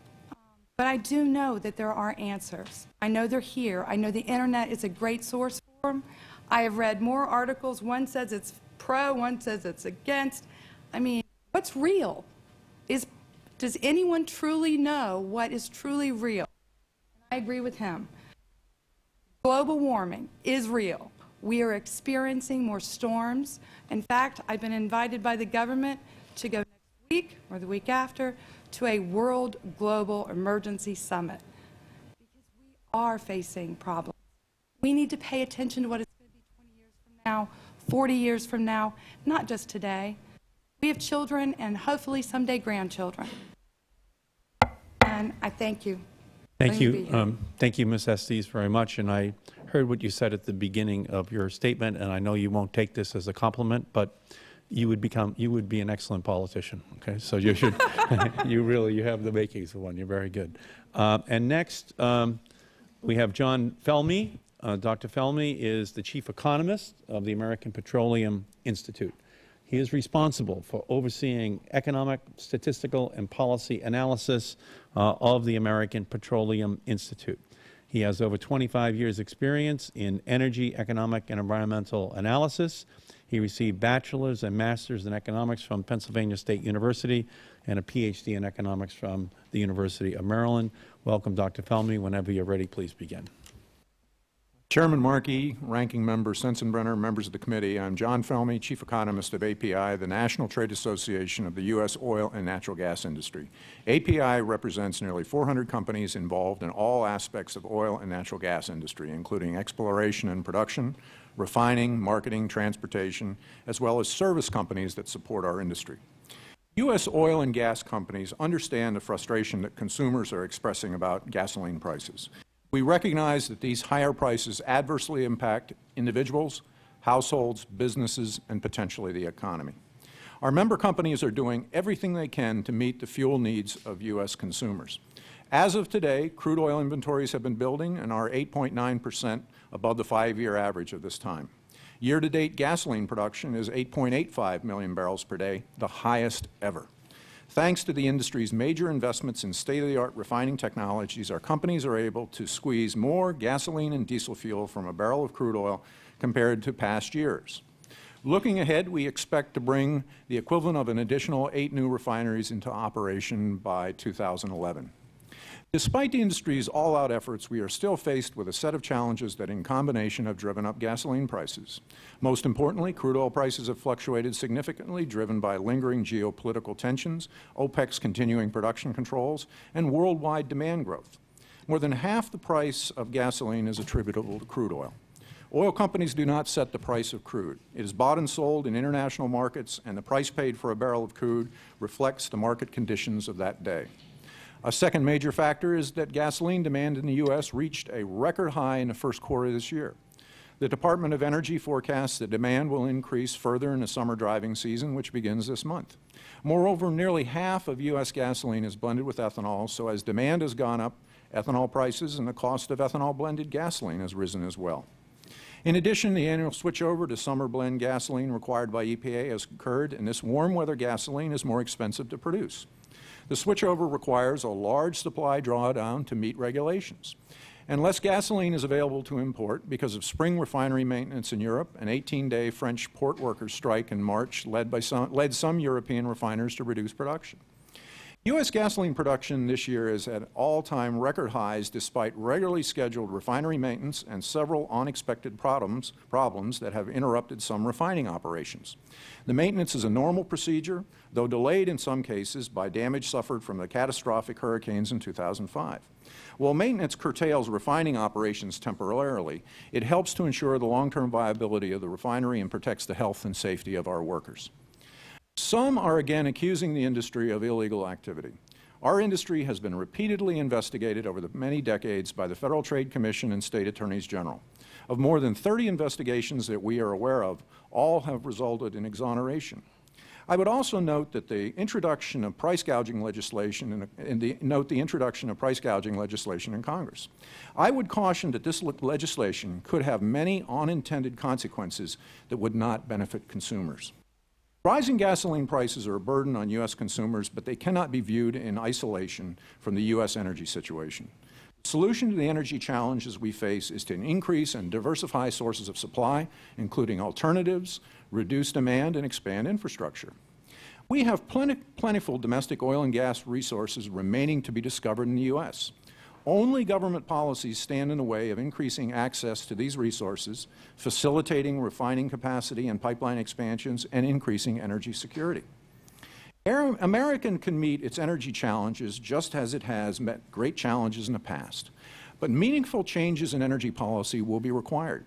But I do know that there are answers. I know they're here. I know the internet is a great source for them. I have read more articles. One says it's pro, one says it's against. I mean, what's real? Does anyone truly know what is truly real? And I agree with him. Global warming is real. We are experiencing more storms. In fact, I've been invited by the government to go next week or the week after to a World Global Emergency Summit because we are facing problems. We need to pay attention to what it's going to be 20 years from now, 40 years from now, not just today. We have children and hopefully someday grandchildren. And I thank you. Thank you. Thank you, Ms. Estes, very much. And I heard what you said at the beginning of your statement, and I know you won't take this as a compliment, but you would be an excellent politician. Okay, so you should, you have the makings of one. You're very good. And next, we have John Felmy. Dr. Felmy is the chief economist of the American Petroleum Institute. He is responsible for overseeing economic, statistical, and policy analysis of the American Petroleum Institute. He has over 25 years' experience in energy, economic, and environmental analysis. He received bachelor's and master's in economics from Pennsylvania State University and a Ph.D. in economics from the University of Maryland. Welcome, Dr. Felmy. Whenever you're ready, please begin. Chairman Markey, Ranking Member Sensenbrenner, members of the committee, I'm John Felmy, Chief Economist of API, the National Trade Association of the U.S. oil and natural gas industry. API represents nearly 400 companies involved in all aspects of oil and natural gas industry, including exploration and production, refining, marketing, transportation, as well as service companies that support our industry. U.S. oil and gas companies understand the frustration that consumers are expressing about gasoline prices. We recognize that these higher prices adversely impact individuals, households, businesses, and potentially the economy. Our member companies are doing everything they can to meet the fuel needs of U.S. consumers. As of today, crude oil inventories have been building and are 8.9% above the 5-year average of this time. Year-to-date gasoline production is 8.85 million barrels per day, the highest ever. Thanks to the industry's major investments in state-of-the-art refining technologies, our companies are able to squeeze more gasoline and diesel fuel from a barrel of crude oil compared to past years. Looking ahead, we expect to bring the equivalent of an additional 8 new refineries into operation by 2011. Despite the industry's all-out efforts, we are still faced with a set of challenges that in combination have driven up gasoline prices. Most importantly, crude oil prices have fluctuated significantly, driven by lingering geopolitical tensions, OPEC's continuing production controls, and worldwide demand growth. More than half the price of gasoline is attributable to crude oil. Oil companies do not set the price of crude. It is bought and sold in international markets, and the price paid for a barrel of crude reflects the market conditions of that day. A second major factor is that gasoline demand in the U.S. reached a record high in the first quarter of this year. The Department of Energy forecasts that demand will increase further in the summer driving season, which begins this month. Moreover, nearly half of U.S. gasoline is blended with ethanol, so as demand has gone up, ethanol prices and the cost of ethanol-blended gasoline has risen as well. In addition, the annual switchover to summer blend gasoline required by EPA has occurred, and this warm weather gasoline is more expensive to produce. The switchover requires a large supply drawdown to meet regulations. And less gasoline is available to import because of spring refinery maintenance in Europe. An 18-day French port workers' strike in March led some European refiners to reduce production. U.S. gasoline production this year is at all-time record highs despite regularly scheduled refinery maintenance and several unexpected problems that have interrupted some refining operations. The maintenance is a normal procedure, though delayed in some cases by damage suffered from the catastrophic hurricanes in 2005. While maintenance curtails refining operations temporarily, it helps to ensure the long-term viability of the refinery and protects the health and safety of our workers. Some are again accusing the industry of illegal activity. Our industry has been repeatedly investigated over the many decades by the Federal Trade Commission and State Attorneys General. Of more than 30 investigations that we are aware of, all have resulted in exoneration. I would also note that the introduction of price gouging legislation in Congress. I would caution that this legislation could have many unintended consequences that would not benefit consumers. Rising gasoline prices are a burden on U.S. consumers, but they cannot be viewed in isolation from the U.S. energy situation. The solution to the energy challenges we face is to increase and diversify sources of supply, including alternatives, reduce demand, and expand infrastructure. We have plentiful domestic oil and gas resources remaining to be discovered in the U.S. Only government policies stand in the way of increasing access to these resources, facilitating refining capacity and pipeline expansions, and increasing energy security. America can meet its energy challenges just as it has met great challenges in the past. But meaningful changes in energy policy will be required.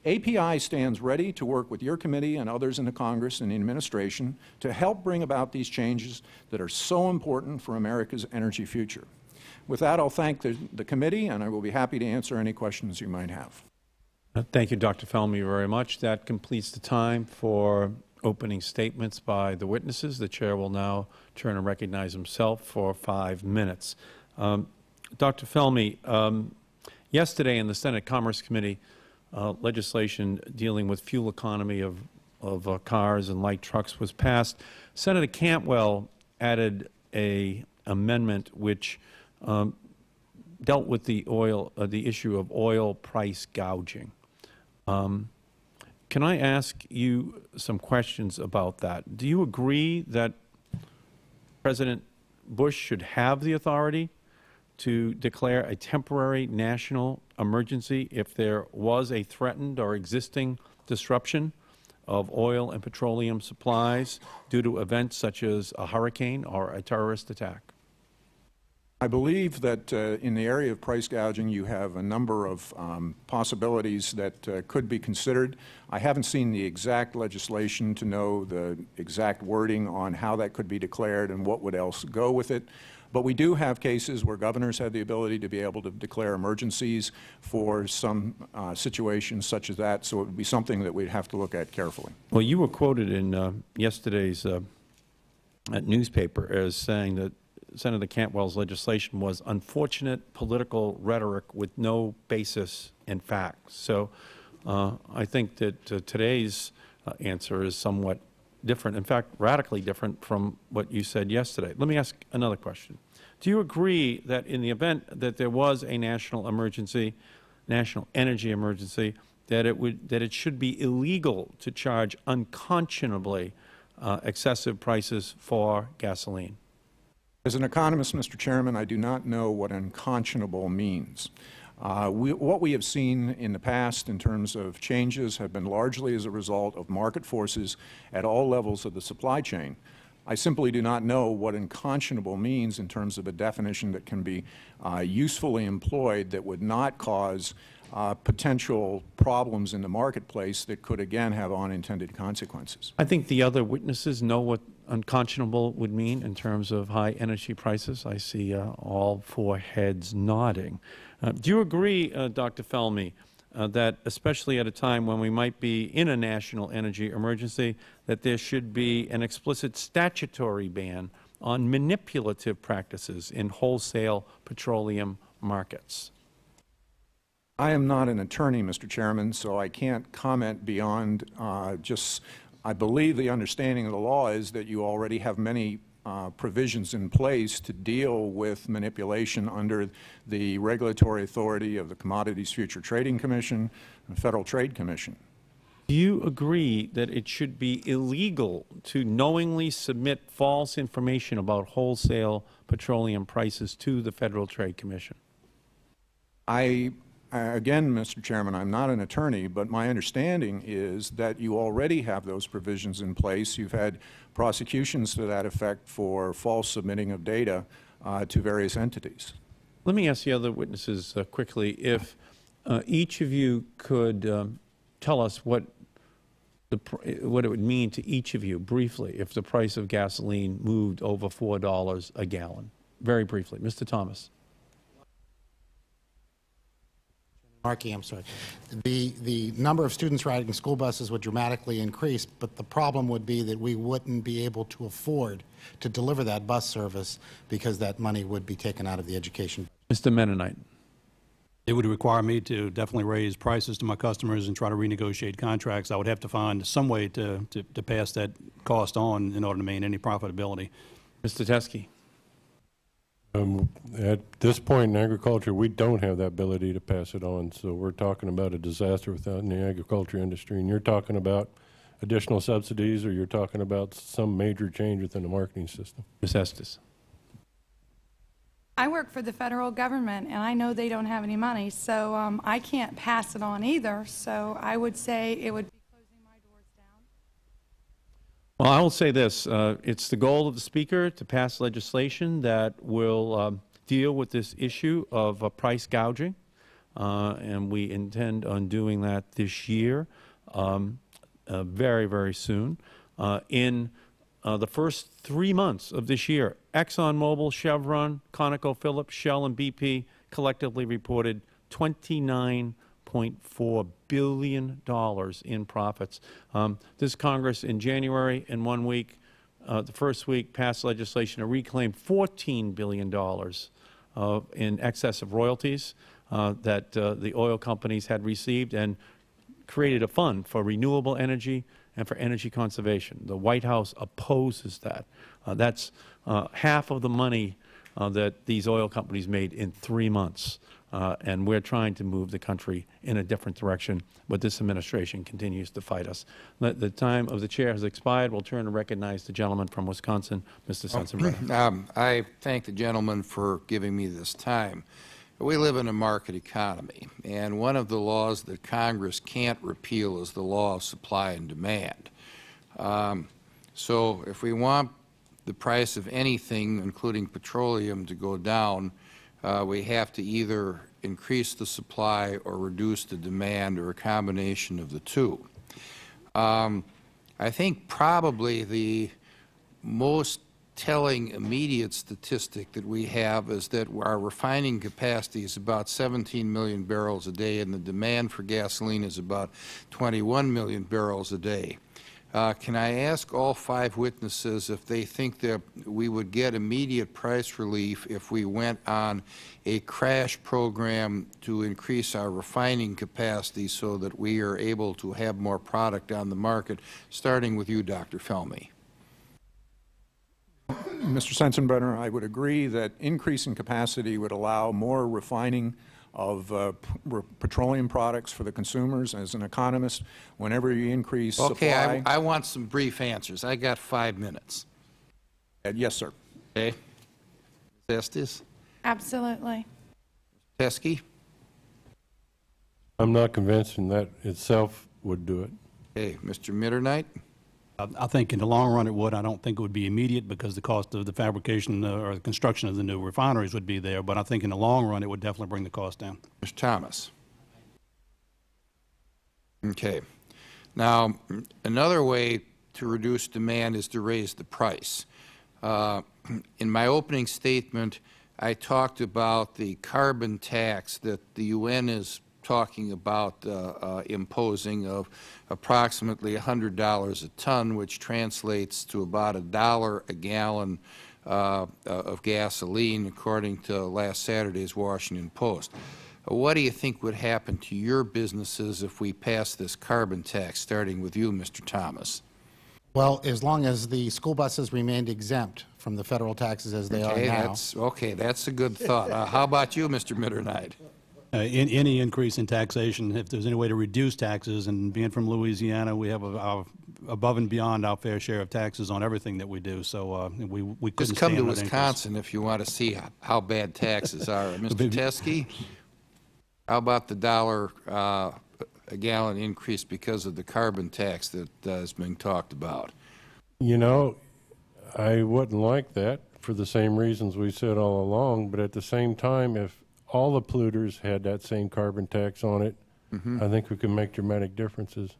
API stands ready to work with your committee and others in the Congress and the administration to help bring about these changes that are so important for America's energy future. With that, I'll thank the committee, and I will be happy to answer any questions you might have. Thank you, Dr. Felmy, very much. That completes the time for opening statements by the witnesses. The Chair will now turn and recognize himself for 5 minutes. Dr. Felmy, yesterday in the Senate Commerce Committee, legislation dealing with fuel economy of cars and light trucks was passed. Senator Cantwell added an amendment which dealt with the issue of oil price gouging. Can I ask you some questions about that? Do you agree that President Bush should have the authority to declare a temporary national emergency if there was a threatened or existing disruption of oil and petroleum supplies due to events such as a hurricane or a terrorist attack? I believe that in the area of price gouging, you have a number of possibilities that could be considered. I haven't seen the exact legislation to know the exact wording on how that could be declared and what would else go with it. But we do have cases where governors have the ability to be able to declare emergencies for some situations such as that, so it would be something that we'd have to look at carefully. Well, you were quoted in yesterday's newspaper as saying that Senator Cantwell's legislation was unfortunate political rhetoric with no basis in fact. So I think that today's answer is somewhat different, in fact, radically different from what you said yesterday. Let me ask another question. Do you agree that in the event that there was a national emergency, national energy emergency, that it should be illegal to charge unconscionably excessive prices for gasoline? As an economist, Mr. Chairman, I do not know what unconscionable means. What we have seen in the past in terms of changes have been largely as a result of market forces at all levels of the supply chain. I simply do not know what unconscionable means in terms of a definition that can be usefully employed that would not cause potential problems in the marketplace that could again have unintended consequences. I think the other witnesses know what unconscionable would mean in terms of high energy prices. I see all four heads nodding. Do you agree, Dr. Felmy, that especially at a time when we might be in a national energy emergency, that there should be an explicit statutory ban on manipulative practices in wholesale petroleum markets? I am not an attorney, Mr. Chairman, so I can't comment beyond I believe the understanding of the law is that you already have many provisions in place to deal with manipulation under the regulatory authority of the Commodities Future Trading Commission and Federal Trade Commission. Do you agree that it should be illegal to knowingly submit false information about wholesale petroleum prices to the Federal Trade Commission? Again, Mr. Chairman, I'm not an attorney, but my understanding is that you already have those provisions in place. You've had prosecutions to that effect for false submitting of data to various entities. Let me ask the other witnesses quickly if each of you could tell us what it would mean to each of you briefly if the price of gasoline moved over $4 a gallon. Very briefly. Mr. Thomas. Markey, I'm sorry. The number of students riding school buses would dramatically increase, but the problem would be that we wouldn't be able to afford to deliver that bus service because that money would be taken out of the education. Mr. Mennonite. It would require me to definitely raise prices to my customers and try to renegotiate contracts. I would have to find some way to pass that cost on in order to maintain any profitability. Mr. Teske. At this point in agriculture, we don't have that ability to pass it on, so we're talking about a disaster within the agriculture industry. And you're talking about additional subsidies, or you're talking about some major change within the marketing system. Ms. Estes. I work for the federal government, and I know they don't have any money, so I can't pass it on either. So I would say it would be closing my doors down. Well, I will say this. It's the goal of the Speaker to pass legislation that will deal with this issue of price gouging, and we intend on doing that this year, very, very soon. In the first 3 months of this year, ExxonMobil, Chevron, ConocoPhillips, Shell, and BP collectively reported $29.4 billion in profits. This Congress in January, in 1 week, the first week, passed legislation to reclaim $14 billion in excess of royalties that the oil companies had received, and created a fund for renewable energy and for energy conservation. The White House opposes that. That's half of the money that these oil companies made in 3 months. And we're trying to move the country in a different direction, but this administration continues to fight us. The time of the chair has expired. We'll turn to recognize the gentleman from Wisconsin, Mr. Sensenbrenner. I thank the gentleman for giving me this time. We live in a market economy, and one of the laws that Congress can't repeal is the law of supply and demand. So if we want the price of anything, including petroleum, to go down, we have to either increase the supply or reduce the demand, or a combination of the two. I think probably the most telling immediate statistic that we have is that our refining capacity is about 17 million barrels a day, and the demand for gasoline is about 21 million barrels a day. Can I ask all 5 witnesses if they think that we would get immediate price relief if we went on a crash program to increase our refining capacity so that we are able to have more product on the market, starting with you, Dr. Felmy? Mr. Sensenbrenner, I would agree that increasing capacity would allow more refining of petroleum products for the consumers. As an economist, whenever you increase supply... I want some brief answers. I got 5 minutes. Yes, sir. Okay. Ms. Estes? Absolutely. Teske? I'm not convinced that itself would do it. Okay. Mr. Mitternight? I think in the long run it would. I don't think it would be immediate because the cost of the fabrication or the construction of the new refineries would be there. But I think in the long run it would definitely bring the cost down. Mr. Thomas? Okay. Now, another way to reduce demand is to raise the price. In my opening statement, I talked about the carbon tax that the UN is talking about imposing of approximately $100 a ton, which translates to about $1 a gallon of gasoline, according to last Saturday's Washington Post. What do you think would happen to your businesses if we pass this carbon tax, starting with you, Mr. Thomas? Well, as long as the school buses remained exempt from the federal taxes as they are now. That's a good thought. How about you, Mr. Mitternight? any increase in taxation, if there's any way to reduce taxes, and being from Louisiana, we have above and beyond our fair share of taxes on everything that we do. So we couldn't Just come to stand that Wisconsin if you want to see how bad taxes are. Mr. Teske, how about the dollar a gallon increase because of the carbon tax that is being talked about? You know, I wouldn't like that for the same reasons we said all along, but at the same time, if all the polluters had that same carbon tax on it, I think we can make dramatic differences.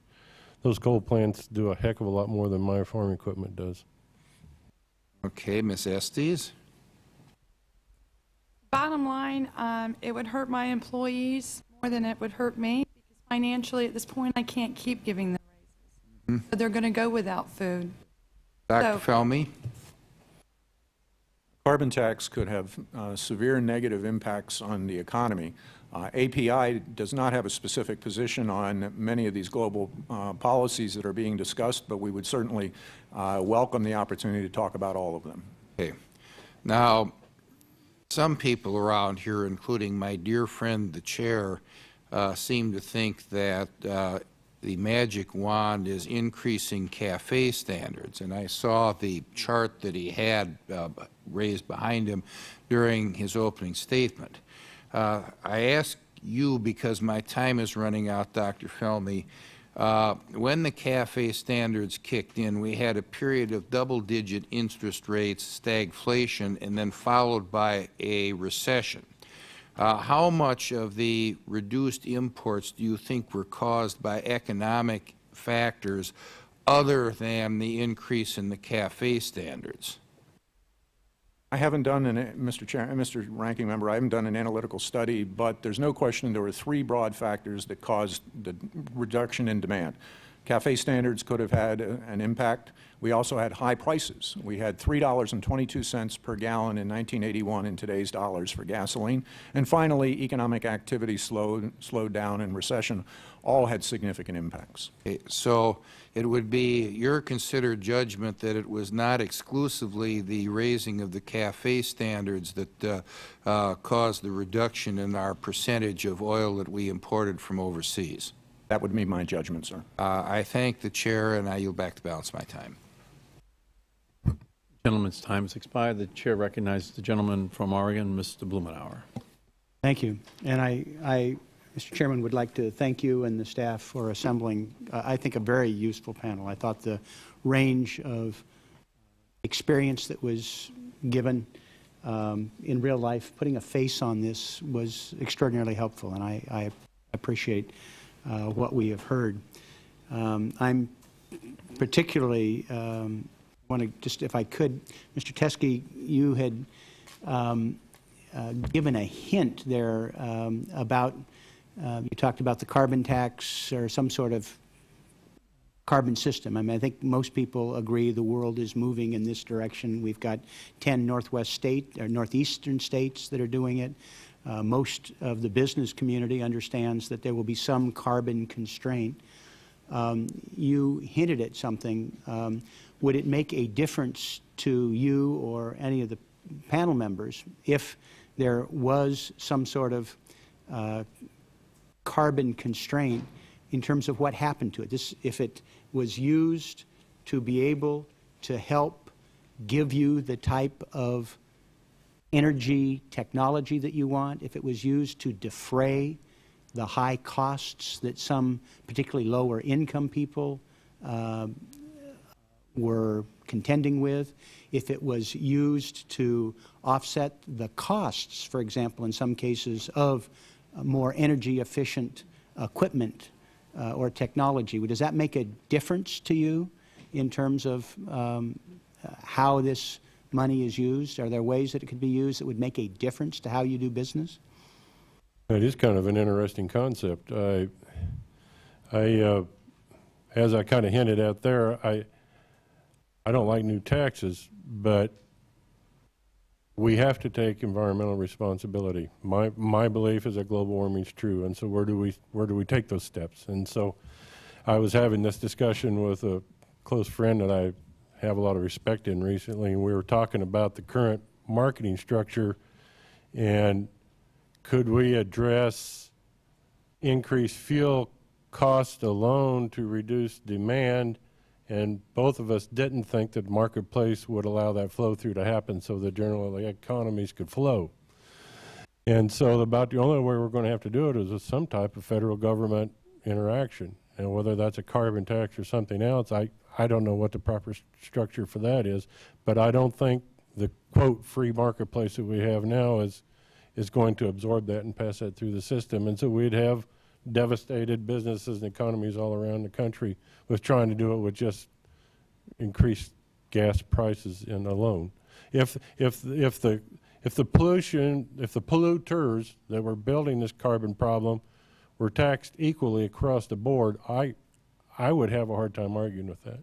Those coal plants do a heck of a lot more than my farm equipment does. Okay, Ms. Estes. Bottom line, it would hurt my employees more than it would hurt me, because financially at this point I can't keep giving them raises. So they're going to go without food. Dr. Felmy. Carbon tax could have severe negative impacts on the economy. API does not have a specific position on many of these global policies that are being discussed, but we would certainly welcome the opportunity to talk about all of them. Okay. Now, some people around here, including my dear friend the chair, seem to think that the magic wand is increasing CAFE standards. And I saw the chart that he had raised behind him during his opening statement. I ask you, because my time is running out, Dr. Felmy, when the CAFE standards kicked in, we had a period of double-digit interest rates, stagflation, and then followed by a recession. How much of the reduced imports do you think were caused by economic factors other than the increase in the CAFE standards? I haven't done, Mr. Ranking Member, I haven't done an analytical study, but there's no question there were three broad factors that caused the reduction in demand. CAFE standards could have had an impact. We also had high prices. We had $3.22 per gallon in 1981 in today's dollars for gasoline. And finally, economic activity slowed down, and recession all had significant impacts. Okay, so it would be your considered judgment that it was not exclusively the raising of the CAFE standards that caused the reduction in our percentage of oil that we imported from overseas? That would be my judgment, sir. I thank the Chair, and I yield back the balance of my time. The gentleman's time has expired. The Chair recognizes the gentleman from Oregon, Mr. Blumenauer. Thank you. And I, Mr. Chairman, would like to thank you and the staff for assembling, I think, a very useful panel. I thought the range of experience that was given in real life, putting a face on this, was extraordinarily helpful, and I appreciate what we have heard. I'm particularly want to just, if I could, Mr. Teske, you had given a hint there about, you talked about the carbon tax or some sort of carbon system. I mean, I think most people agree the world is moving in this direction. We've got 10 northeastern states that are doing it. Most of the business community understands that there will be some carbon constraint. You hinted at something. Would it make a difference to you or any of the panel members if there was some sort of carbon constraint in terms of what happened to it? If it was used to be able to help give you the type of energy technology that you want, if it was used to defray the high costs that some particularly lower income people were contending with, if it was used to offset the costs, for example, in some cases, of more energy efficient equipment or technology, does that make a difference to you in terms of how this money is used? Are there ways that it could be used that would make a difference to how you do business? It is kind of an interesting concept. As I kind of hinted at there, I don't like new taxes, but we have to take environmental responsibility. My belief is that global warming is true, and so where do we take those steps? And so I was having this discussion with a close friend that I have a lot of respect in recently, and we were talking about the current marketing structure and could we address increase fuel cost alone to reduce demand, and both of us didn't think that the marketplace would allow that flow through to happen so the general economies could flow. And so about the only way we're going to have to do it is with some type of federal government interaction. And whether that's a carbon tax or something else, I don't know what the proper structure for that is, but I don't think the, quote, free marketplace that we have now is going to absorb that and pass that through the system. And so we'd have devastated businesses and economies all around the country with trying to do it with just increased gas prices in alone. If the polluters that were building this carbon problem were taxed equally across the board, I would have a hard time arguing with that.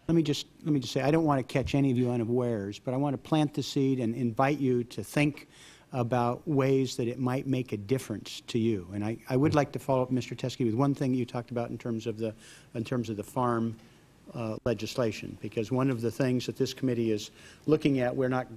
Let me just say, I don't want to catch any of you unawares, but I want to plant the seed and invite you to think about ways that it might make a difference to you. And I would like to follow up, Mr. Teske, with one thing you talked about in terms of the farm legislation, because one of the things that this committee is looking at, we're not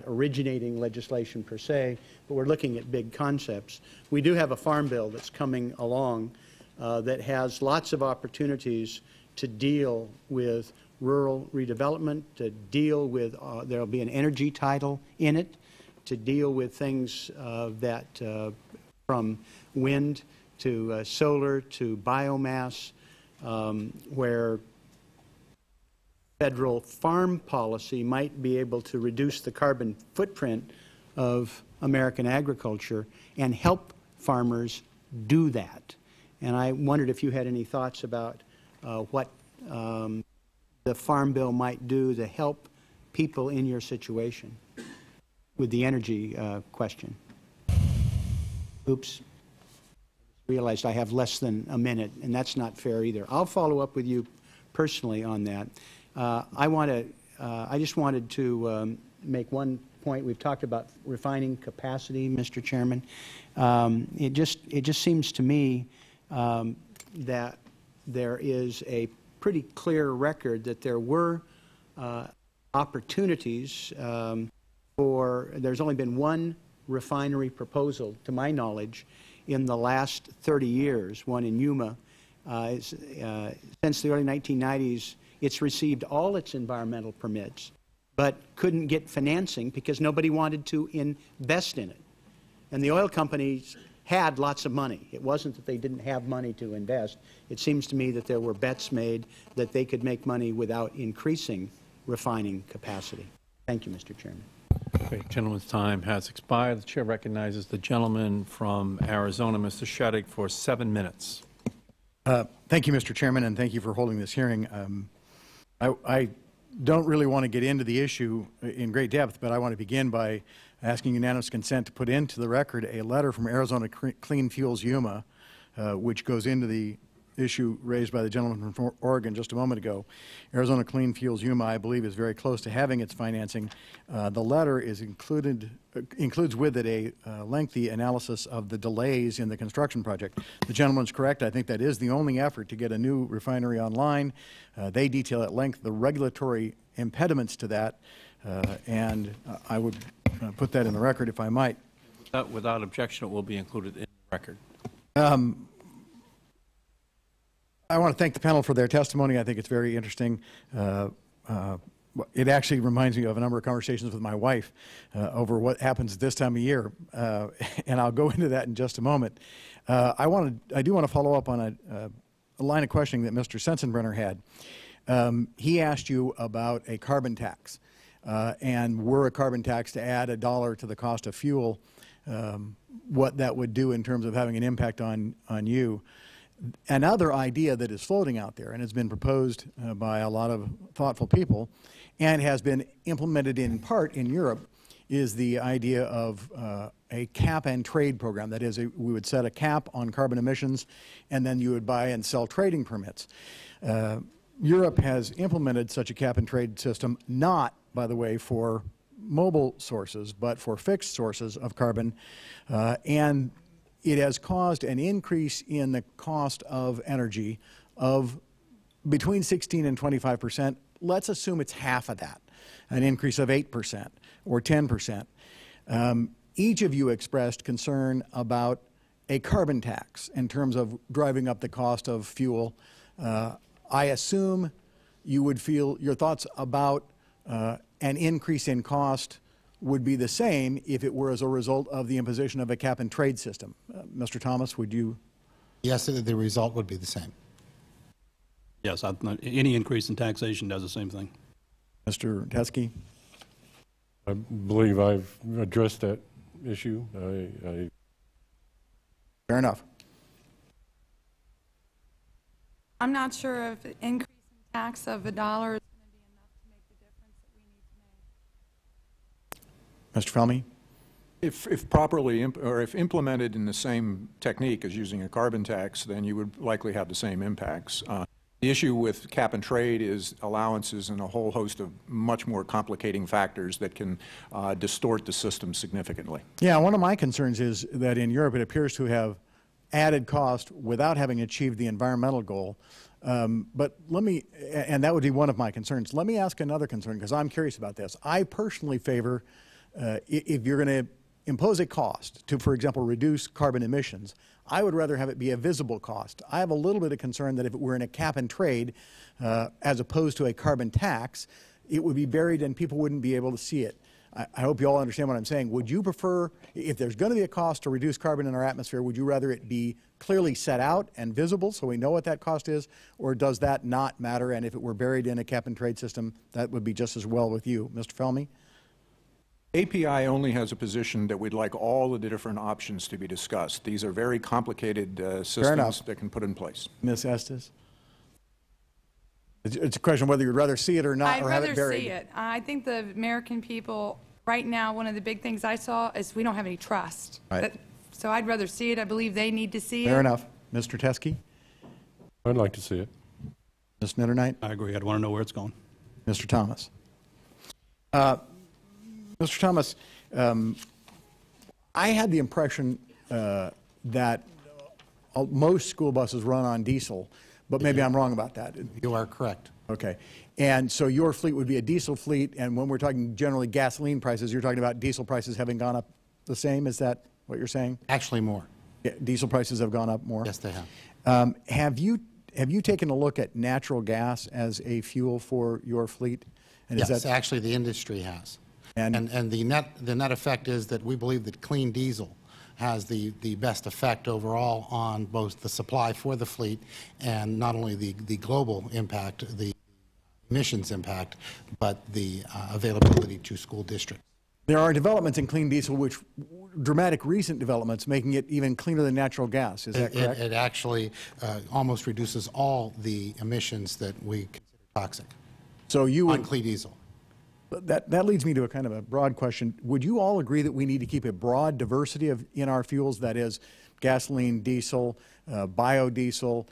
originating legislation per se, but we're looking at big concepts. We do have a farm bill that's coming along that has lots of opportunities to deal with rural redevelopment, to deal with, there will be an energy title in it, to deal with things from wind to solar to biomass, where federal farm policy might be able to reduce the carbon footprint of American agriculture and help farmers do that. And I wondered if you had any thoughts about what the Farm Bill might do to help people in your situation with the energy question. Oops. Realized I have less than a minute, and that's not fair either. I'll follow up with you personally on that. I just wanted to make one point. We've talked about refining capacity, Mr. Chairman. It just seems to me that there is a pretty clear record that there were opportunities there's only been one refinery proposal, to my knowledge, in the last 30 years, one in Yuma. Since the early 1990s, it's received all its environmental permits, but couldn't get financing because nobody wanted to invest in it. And the oil companies had lots of money. It wasn't that they didn't have money to invest. It seems to me that there were bets made that they could make money without increasing refining capacity. Thank you, Mr. Chairman. Okay, gentleman's time has expired. The Chair recognizes the gentleman from Arizona, Mr. Shadegg, for 7 minutes. Thank you, Mr. Chairman, and thank you for holding this hearing. I don't really want to get into the issue in great depth, but I want to begin by asking unanimous consent to put into the record a letter from Arizona Clean Fuels Yuma, which goes into the issue raised by the gentleman from Oregon just a moment ago. Arizona Clean Fuels Yuma, I believe, is very close to having its financing. The letter is includes with it a lengthy analysis of the delays in the construction project. The gentleman's correct. I think that is the only effort to get a new refinery online. They detail at length the regulatory impediments to that, and I would put that in the record if I might. Without objection, it will be included in the record. I want to thank the panel for their testimony. I think it's very interesting. It actually reminds me of a number of conversations with my wife over what happens this time of year, and I'll go into that in just a moment. I do want to follow up on a line of questioning that Mr. Sensenbrenner had. He asked you about a carbon tax, and were a carbon tax to add $1 to the cost of fuel, what that would do in terms of having an impact on you. Another idea that is floating out there and has been proposed by a lot of thoughtful people and has been implemented in part in Europe is the idea of a cap and trade program. That is, we would set a cap on carbon emissions and then you would buy and sell trading permits. Europe has implemented such a cap and trade system, not, by the way, for mobile sources, but for fixed sources of carbon, and it has caused an increase in the cost of energy of between 16 and 25%. Let's assume it's half of that, an increase of 8% or 10%. Each of you expressed concern about a carbon tax in terms of driving up the cost of fuel, I assume you would feel your thoughts about an increase in cost would be the same if it were as a result of the imposition of a cap-and-trade system. Mr. Thomas, would you? Yes, the result would be the same. Yes, any increase in taxation does the same thing. Mr. Teske? I believe I've addressed that issue. Fair enough. I'm not sure if an increase in tax of $1 is going to be enough to make the difference that we need to make. Mr. Felmy? If properly, or if implemented in the same technique as using a carbon tax, then you would likely have the same impacts. The issue with cap and trade is allowances and a whole host of much more complicating factors that can distort the system significantly. Yeah, one of my concerns is that in Europe it appears to have added cost without having achieved the environmental goal. But let me, and that would be one of my concerns. Let me ask another concern, because I'm curious about this. I personally favor, if you're going to impose a cost to, for example, reduce carbon emissions, I would rather have it be a visible cost. I have a little bit of concern that if it were in a cap and trade, as opposed to a carbon tax, it would be buried and people wouldn't be able to see it. I hope you all understand what I'm saying. Would you prefer, if there's going to be a cost to reduce carbon in our atmosphere, would you rather it be clearly set out and visible so we know what that cost is, or does that not matter, and if it were buried in a cap and trade system, that would be just as well with you? Mr. Felmy? API only has a position that we'd like all of the different options to be discussed. These are very complicated systems that can put in place. Ms. Estes? It's a question of whether you'd rather see it or not, or have it buried. I'd rather see it. I think the American people, right now, one of the big things I saw is we don't have any trust. Right. So I'd rather see it. I believe they need to see it. Fair enough. Mr. Teske? I'd like to see it. Ms. Mitternight? I agree. I'd want to know where it's going. Mr. Thomas? Mr. Thomas, I had the impression that most school buses run on diesel, but maybe I'm wrong about that. You are correct. Okay. And so your fleet would be a diesel fleet, and when we're talking generally gasoline prices, you're talking about diesel prices having gone up the same? Is that what you're saying? Actually more. Yeah, diesel prices have gone up more? Yes, they have. Have you taken a look at natural gas as a fuel for your fleet? And yes, is that, actually the industry has. And the net effect is that we believe that clean diesel has the best effect overall on both the supply for the fleet and not only the global impact, the emissions impact, but the availability to school districts. There are developments in clean diesel, which dramatic recent developments, making it even cleaner than natural gas. Is that correct? It actually almost reduces all the emissions that we consider toxic. So you would, on clean diesel. That leads me to a kind of a broad question. Would you all agree that we need to keep a broad diversity in our fuels, that is gasoline, diesel, biodiesel,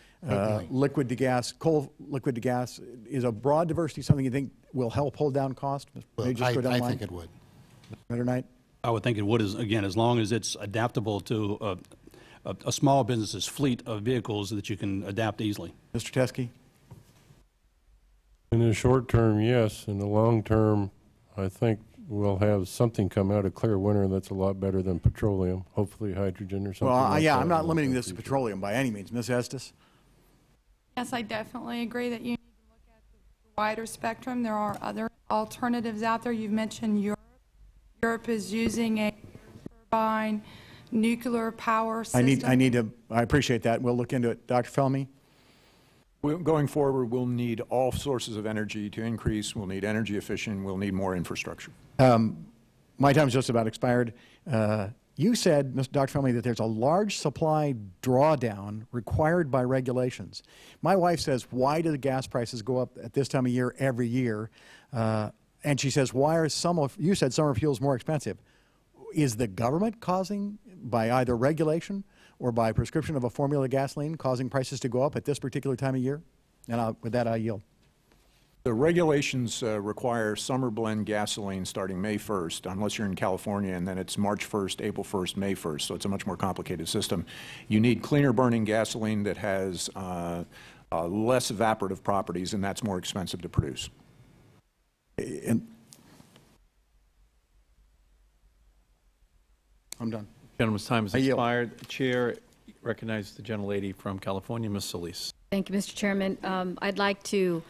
liquid to gas, coal liquid to gas? Is a broad diversity something you think will help hold down cost? Well, I think it would. Mitternight? I would think it would, again, as long as it's adaptable to a small business's fleet of vehicles that you can adapt easily. Mr. Teske? In the short term, yes. In the long term, I think we'll have something come out of clear winter that's a lot better than petroleum, hopefully hydrogen or something like yeah, that. I'm not limiting this to petroleum by any means. Ms. Estes? Yes, I definitely agree that you need to look at the wider spectrum. There are other alternatives out there. You've mentioned Europe. Europe is using a turbine nuclear power system. I appreciate that. We'll look into it. Dr. Felmy? Going forward, we'll need all sources of energy to increase. We'll need energy efficient. We'll need more infrastructure. My time's just about expired. You said, Dr. Felmy, that there's a large supply drawdown required by regulations. My wife says, why do the gas prices go up at this time of year every year? And she says, why are you said summer fuels more expensive? Is the government causing, by either regulation or by prescription of a formula gasoline, causing prices to go up at this particular time of year? And with that, I yield. The regulations require summer blend gasoline starting May 1st, unless you're in California, and then it's March 1st, April 1st, May 1st, so it's a much more complicated system. You need cleaner burning gasoline that has less evaporative properties, and that's more expensive to produce. I'm done. Gentleman's time has expired. Chair recognize the gentlelady from California, Ms. Solis. Thank you, Mr. Chairman. I'd like to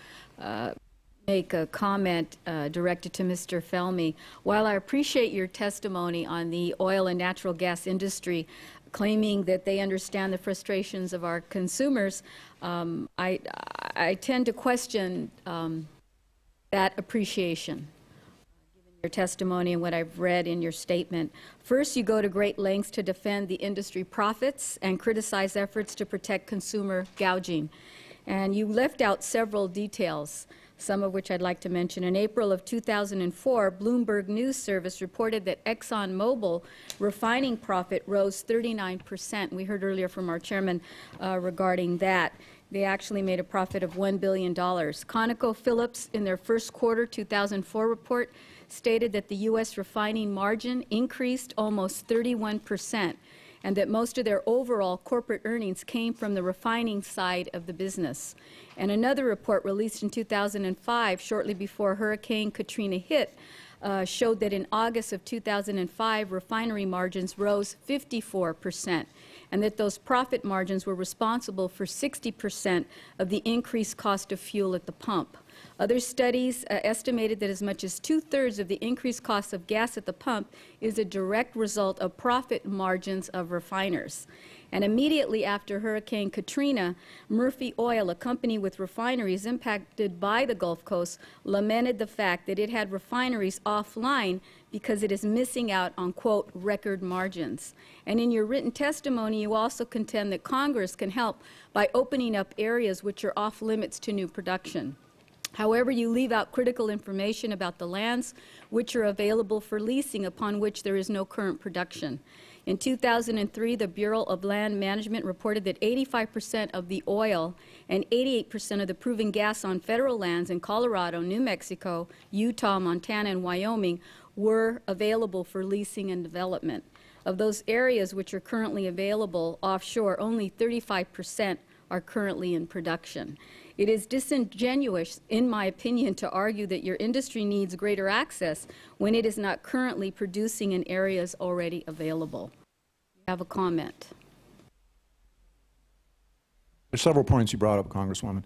make a comment directed to Mr. Felmy. While I appreciate your testimony on the oil and natural gas industry, claiming that they understand the frustrations of our consumers, I tend to question that appreciation, given your testimony and what I've read in your statement. First, you go to great lengths to defend the industry profits and criticize efforts to protect consumer gouging. And you left out several details, some of which I'd like to mention. In April of 2004, Bloomberg News Service reported that ExxonMobil refining profit rose 39%. We heard earlier from our chairman regarding that. They actually made a profit of $1 billion. ConocoPhillips, in their first quarter 2004 report, stated that the U.S. refining margin increased almost 31%, and that most of their overall corporate earnings came from the refining side of the business. And another report released in 2005, shortly before Hurricane Katrina hit, showed that in August of 2005, refinery margins rose 54%, and that those profit margins were responsible for 60% of the increased cost of fuel at the pump. Other studies estimated that as much as 2/3 of the increased cost of gas at the pump is a direct result of profit margins of refiners. And immediately after Hurricane Katrina, Murphy Oil, a company with refineries impacted by the Gulf Coast, lamented the fact that it had refineries offline because it is missing out on, quote, record margins. And in your written testimony, you also contend that Congress can help by opening up areas which are off limits to new production. However, you leave out critical information about the lands which are available for leasing upon which there is no current production. In 2003, the Bureau of Land Management reported that 85% of the oil and 88% of the proven gas on federal lands in Colorado, New Mexico, Utah, Montana, and Wyoming were available for leasing and development. Of those areas which are currently available offshore, only 35% are currently in production. It is disingenuous, in my opinion, to argue that your industry needs greater access when it is not currently producing in areas already available. You have a comment. There's several points you brought up, Congresswoman.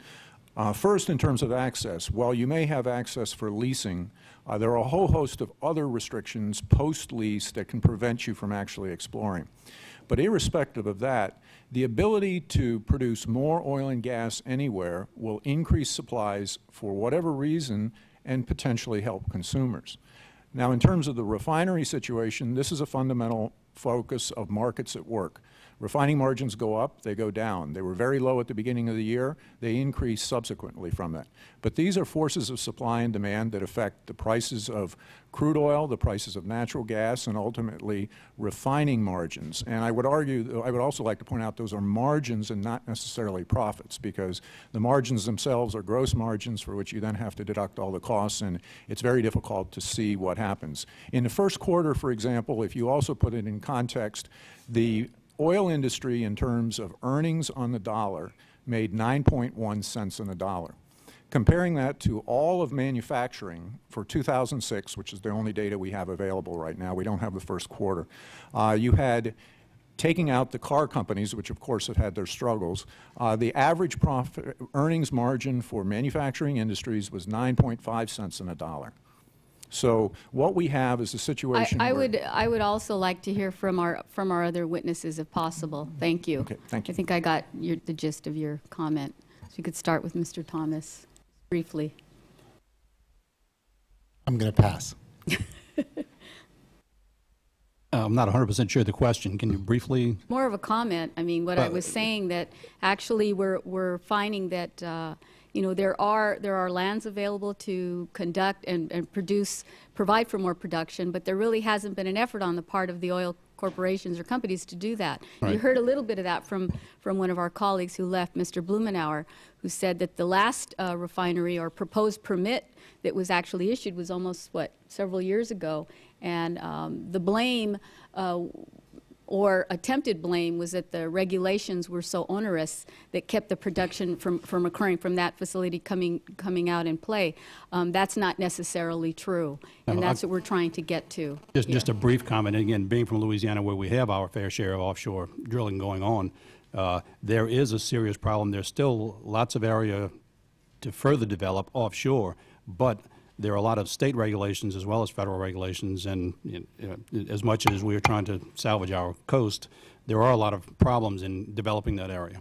First, in terms of access, while you may have access for leasing, there are a whole host of other restrictions post-lease that can prevent you from actually exploring. But irrespective of that, the ability to produce more oil and gas anywhere will increase supplies for whatever reason and potentially help consumers. Now, in terms of the refinery situation, this is a fundamental focus of markets at work. Refining margins go up, they go down. They were very low at the beginning of the year. They increase subsequently from that. But these are forces of supply and demand that affect the prices of crude oil, the prices of natural gas, and ultimately refining margins. And I would argue, I would also like to point out those are margins and not necessarily profits, because the margins themselves are gross margins for which you then have to deduct all the costs, and it's very difficult to see what happens. In the first quarter, for example, if you also put it in context, the oil industry, in terms of earnings on the dollar, made 9.1 cents on the dollar. Comparing that to all of manufacturing for 2006, which is the only data we have available right now, we don't have the first quarter, you had, taking out the car companies, which of course have had their struggles, the average profit earnings margin for manufacturing industries was 9.5 cents on a dollar. So what we have is a situation I would also like to hear from our other witnesses, if possible. Thank you. Okay, thank you. I think I got the gist of your comment. So you could start with Mr. Thomas, briefly. I'm going to pass. I'm not 100% sure of the question. Can you briefly? More of a comment. I mean, what I was saying, that actually we're finding that you know, there are lands available to conduct and provide for more production, but there really hasn't been an effort on the part of the oil corporations or companies to do that. Right. You heard a little bit of that from one of our colleagues who left, Mr. Blumenauer, who said that the last refinery or proposed permit that was actually issued was almost, what, several years ago, and the blame or attempted blame was that the regulations were so onerous that kept the production from occurring from that facility coming out in play. That's not necessarily true, and that's what we're trying to get to. Just a brief comment. Again, being from Louisiana, where we have our fair share of offshore drilling going on, There is a serious problem. There's still lots of area to further develop offshore, but there are a lot of state regulations as well as federal regulations, and as much as we are trying to salvage our coast, there are a lot of problems in developing that area.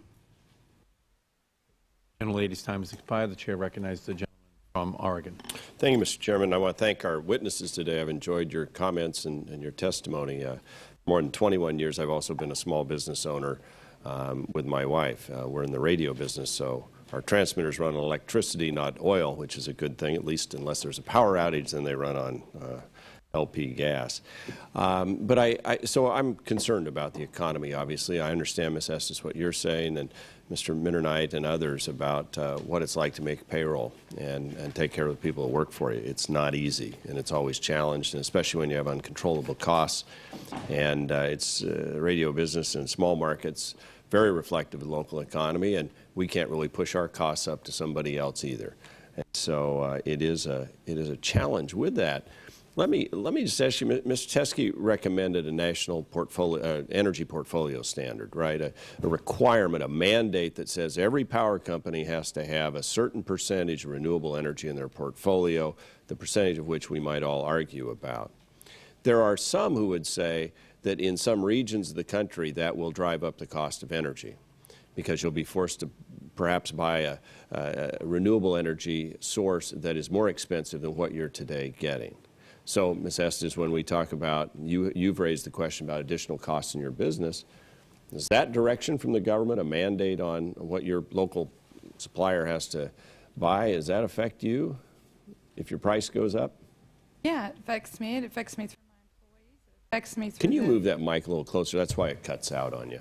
Gentlelady's time has expired. The Chair recognizes the gentleman from Oregon. Thank you, Mr. Chairman. I want to thank our witnesses today. I've enjoyed your comments and your testimony. More than 21 years, I've also been a small business owner with my wife. We're in the radio business, so our transmitters run on electricity, not oil, which is a good thing, at least unless there's a power outage, then they run on LP gas. So I'm concerned about the economy, obviously. I understand, Ms. Estes, what you're saying, and Mr. Mitternite and others about what it's like to make payroll and take care of the people who work for you. It's not easy, and it's always challenged, and especially when you have uncontrollable costs. And it's radio business in small markets, very reflective of the local economy, and we can't really push our costs up to somebody else either. And so it is a challenge with that. Let me just ask you, Mr. Teske recommended a national portfolio, energy portfolio standard, right? A requirement, a mandate that says every power company has to have a certain percentage of renewable energy in their portfolio, the percentage of which we might all argue about. There are some who would say that in some regions of the country that will drive up the cost of energy because you'll be forced to perhaps buy a renewable energy source that is more expensive than what you're today getting. So, Ms. Estes, when we talk about, you've raised the question about additional costs in your business, is that direction from the government, a mandate on what your local supplier has to buy, does that affect you if your price goes up? Yeah, it affects me. It affects me through my employees. It affects me through Can you move that mic a little closer? That's why it cuts out on you.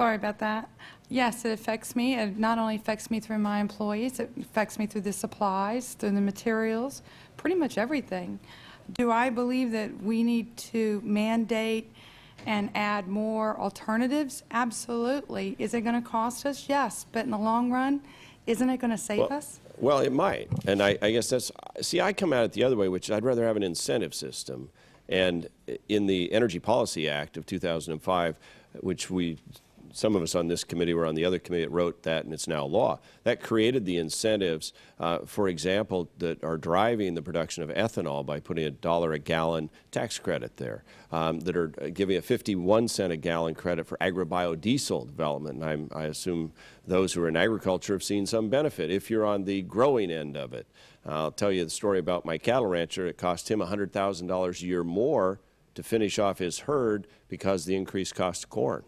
Sorry about that. Yes, it affects me. It not only affects me through my employees, it affects me through the supplies, through the materials, pretty much everything. Do I believe that we need to mandate and add more alternatives? Absolutely. Is it going to cost us? Yes. But in the long run, isn't it going to save us? Well, it might. And I guess that's, see, I come at it the other way, which I'd rather have an incentive system. And in the Energy Policy Act of 2005, which some of us on this committee were on the other committee that wrote that, and it's now law. That created the incentives, for example, that are driving the production of ethanol by putting $1 a gallon tax credit there, that are giving a 51-cent a gallon credit for agribiodiesel development. And I assume those who are in agriculture have seen some benefit if you're on the growing end of it. I'll tell you the story about my cattle rancher. It cost him $100,000 a year more to finish off his herd because of the increased cost of corn.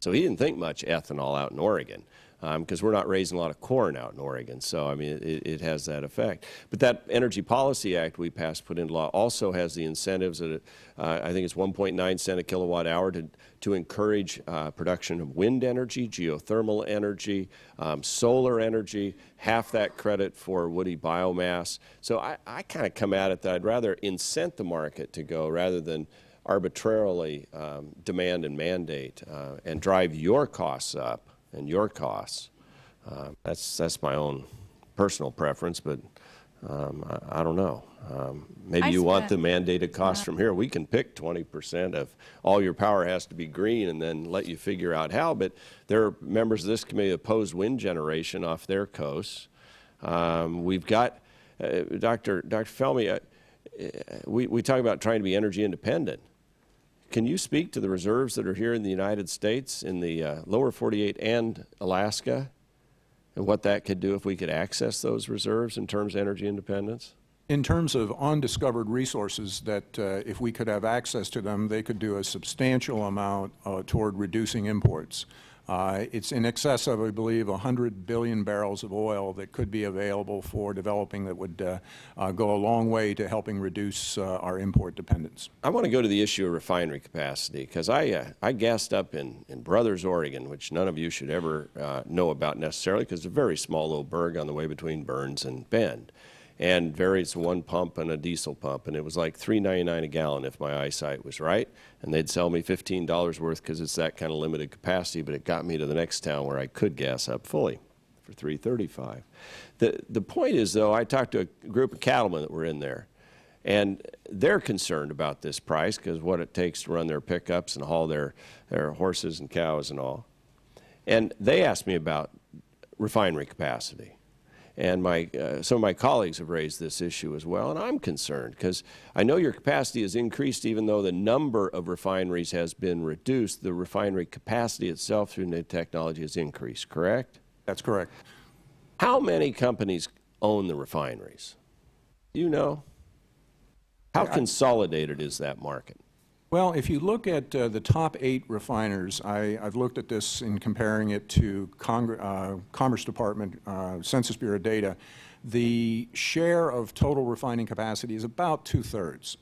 So he didn't think much ethanol out in Oregon because we're not raising a lot of corn out in Oregon. So, I mean, it has that effect. But that Energy Policy Act we passed, put into law, also has the incentives that I think it's 1.9 cents a kilowatt hour to encourage production of wind energy, geothermal energy, solar energy, half that credit for woody biomass. So I kind of come at it that I'd rather incent the market to go rather than arbitrarily demand and mandate and drive your costs up and your costs. That's my own personal preference, but I don't know. Maybe you want the mandated cost from here. We can pick 20% of all your power has to be green and then let you figure out how, but there are members of this committee that oppose wind generation off their coasts. We've got, Dr. Felmy, we talk about trying to be energy independent. Can you speak to the reserves that are here in the United States, in the lower 48 and Alaska, and what that could do if we could access those reserves in terms of energy independence? In terms of undiscovered resources that if we could have access to them, they could do a substantial amount toward reducing imports. It's in excess of, I believe, 100 billion barrels of oil that could be available for developing that would go a long way to helping reduce our import dependence. I want to go to the issue of refinery capacity because I gassed up in Brothers, Oregon, which none of you should ever know about necessarily because it's a very small little burg on the way between Burns and Bend. And it's one pump and a diesel pump, and it was like $3.99 a gallon if my eyesight was right, and they'd sell me $15 worth because it's that kind of limited capacity, but it got me to the next town where I could gas up fully for $3.35. The point is, though, I talked to a group of cattlemen that were in there, And they're concerned about this price because what it takes to run their pickups and haul their horses and cows and all. And they asked me about refinery capacity. And some of my colleagues have raised this issue as well, and I'm concerned because I know your capacity has increased even though the number of refineries has been reduced. The refinery capacity itself through new technology has increased, correct? That's correct. How many companies own the refineries? Do you know? How consolidated is that market? Well, if you look at the top 8 refiners, I've looked at this in comparing it to Commerce Department Census Bureau data. The share of total refining capacity is about 2/3.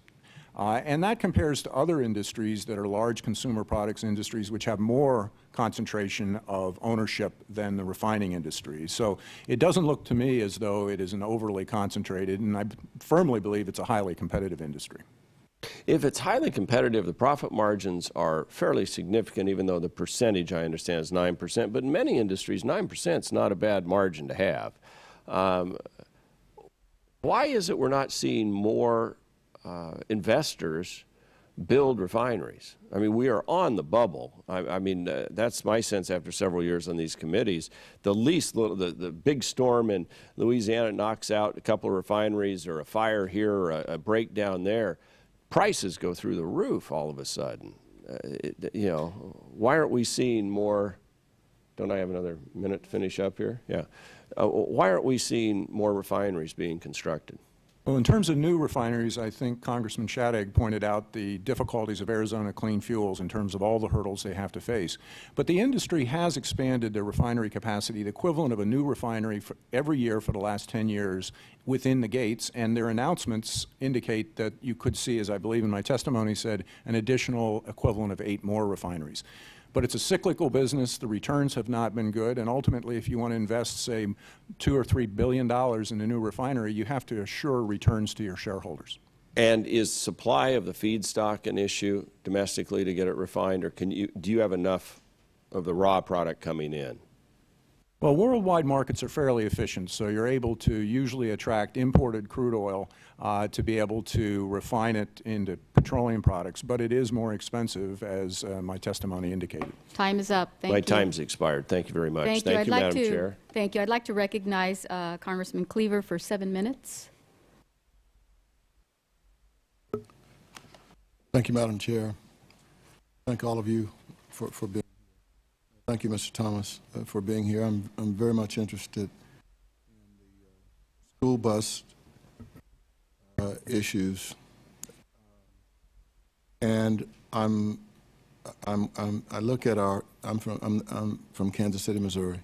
And that compares to other industries that are large consumer products industries which have more concentration of ownership than the refining industry. So it doesn't look to me as though it is an overly concentrated, and I firmly believe it's a highly competitive industry. If it's highly competitive, the profit margins are fairly significant, even though the percentage, I understand, is 9%. But in many industries, 9% is not a bad margin to have. Why is it we're not seeing more investors build refineries? I mean, we are on the bubble. I mean, that's my sense after several years on these committees. The big storm in Louisiana knocks out a couple of refineries, or a fire here, or a breakdown there. Prices go through the roof all of a sudden. You know, why aren't we seeing more? Don't I have another minute to finish up here? Yeah. Why aren't we seeing more refineries being constructed? Well, in terms of new refineries, I think Congressman Shadegg pointed out the difficulties of Arizona Clean Fuels in terms of all the hurdles they have to face. But the industry has expanded their refinery capacity, the equivalent of a new refinery for every year for the last 10 years within the gates, and their announcements indicate that you could see, as I believe in my testimony said, an additional equivalent of 8 more refineries. But it's a cyclical business. The returns have not been good. And ultimately, if you want to invest, say, $2 or $3 billion in a new refinery, you have to assure returns to your shareholders. And is supply of the feedstock an issue domestically to get it refined, or do you have enough of the raw product coming in? Well, worldwide markets are fairly efficient, so you're able to usually attract imported crude oil to be able to refine it into petroleum products, but it is more expensive, as my testimony indicated. Time is up. Thank you. My time's expired. Thank you very much. Thank you, Madam Chair. Thank you. I'd like to recognize Congressman Cleaver for 7 minutes. Thank you, Madam Chair. Thank all of you for being here. Thank you, Mr. Thomas, for being here. I'm very much interested in the school bus issues, and I look at I'm from Kansas City, Missouri.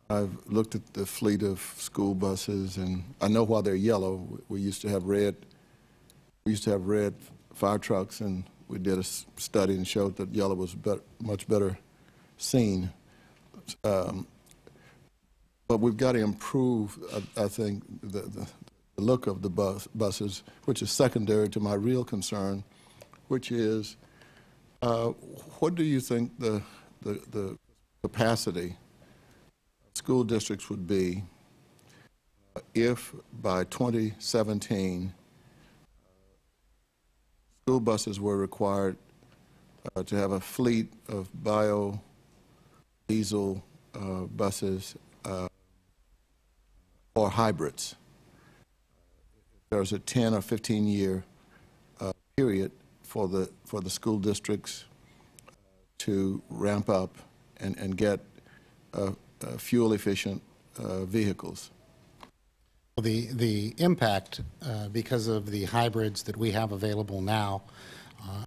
I've looked at the fleet of school buses, and I know why they're yellow. We used to have red. We used to have red fire trucks, and we did a study and showed that yellow was much better seen. But we've got to improve, I think, the look of the buses, which is secondary to my real concern, which is what do you think the capacity of school districts would be if by 2017 school buses were required to have a fleet of biodiesel buses or hybrids? There's a 10 or 15 year period for the school districts to ramp up and get fuel efficient vehicles. Well, the impact because of the hybrids that we have available now,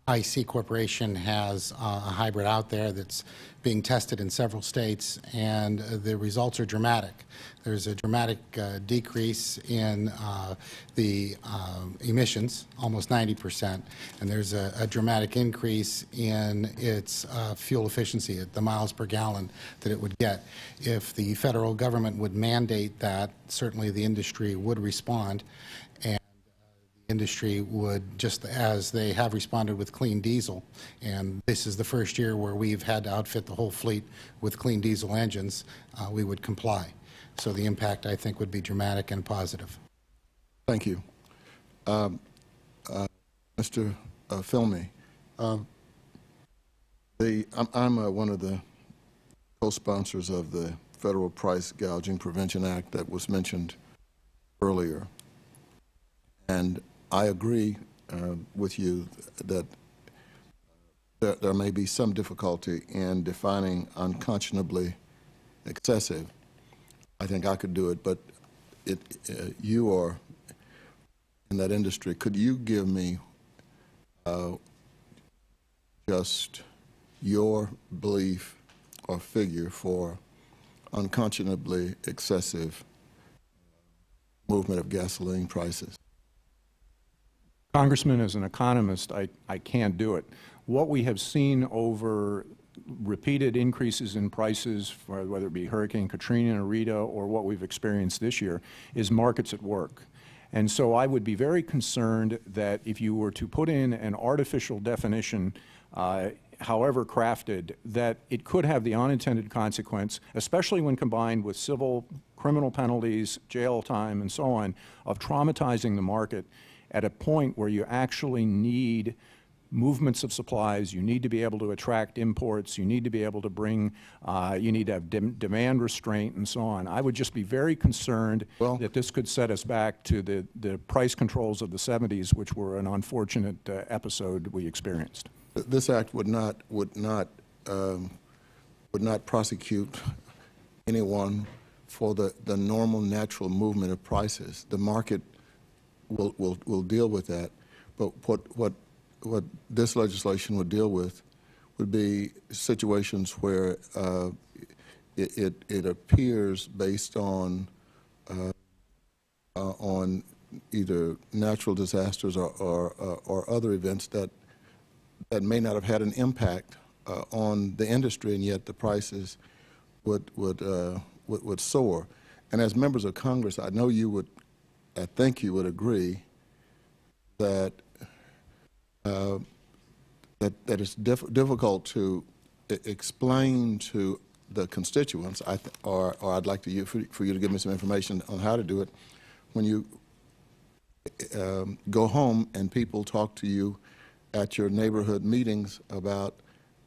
IC Corporation has a hybrid out there that's being tested in several states, and the results are dramatic. There's a dramatic decrease in the emissions, almost 90%, and there's a dramatic increase in its fuel efficiency, the miles per gallon that it would get. If the federal government would mandate that, certainly the industry would respond, and the industry would, just as they have responded with clean diesel, and this is the first year where we've had to outfit the whole fleet with clean diesel engines, we would comply. So the impact, I think, would be dramatic and positive. Thank you. Mr. Filmy, I'm one of the co-sponsors of the Federal Price Gouging Prevention Act that was mentioned earlier. And I agree with you that there may be some difficulty in defining unconscionably excessive. I think I could do it, but you are in that industry. Could you give me just your belief or figure for unconscionably excessive movement of gasoline prices? Congressman, as an economist, I can't do it. What we have seen over repeated increases in prices, whether it be Hurricane Katrina or Rita or what we've experienced this year, is markets at work. And so I would be very concerned that if you were to put in an artificial definition, however crafted, that it could have the unintended consequence, especially when combined with civil, criminal penalties, jail time, and so on, of traumatizing the market at a point where you actually need movements of supplies, you need to be able to attract imports, you need to be able to bring, you need to have demand restraint and so on. I would just be very concerned that this could set us back to the price controls of the 70s, which were an unfortunate episode we experienced. This act would not prosecute anyone for the normal natural movement of prices. The market will deal with that, but what this legislation would deal with would be situations where it appears based on either natural disasters or other events that may not have had an impact on the industry, and yet the prices would soar. And as members of Congress, I know you would, I think you would agree that that it's difficult to explain to the constituents, or I'd like for you to give me some information on how to do it. When you go home and people talk to you at your neighborhood meetings about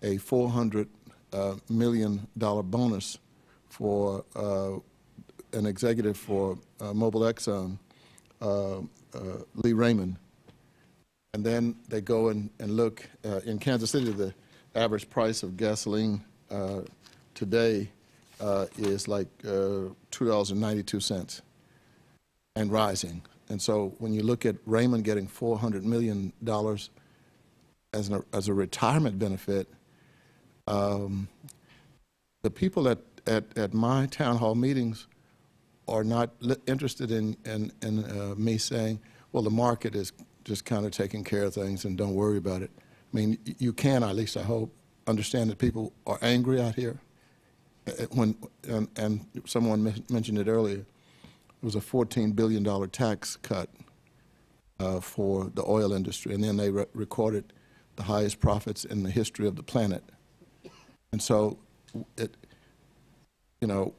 a $400 million bonus for an executive for Mobil Exxon, Lee Raymond, and then they go and look in Kansas City, the average price of gasoline today is like $2.92 and rising. And so when you look at Raymond getting $400 million as a retirement benefit, the people at my town hall meetings are not interested in me saying, well, the market is just kind of taking care of things and don't worry about it. I mean, you can, at least I hope, understand that people are angry out here. And someone mentioned it earlier, it was a $14 billion tax cut for the oil industry, and then they recorded the highest profits in the history of the planet. And so, I'm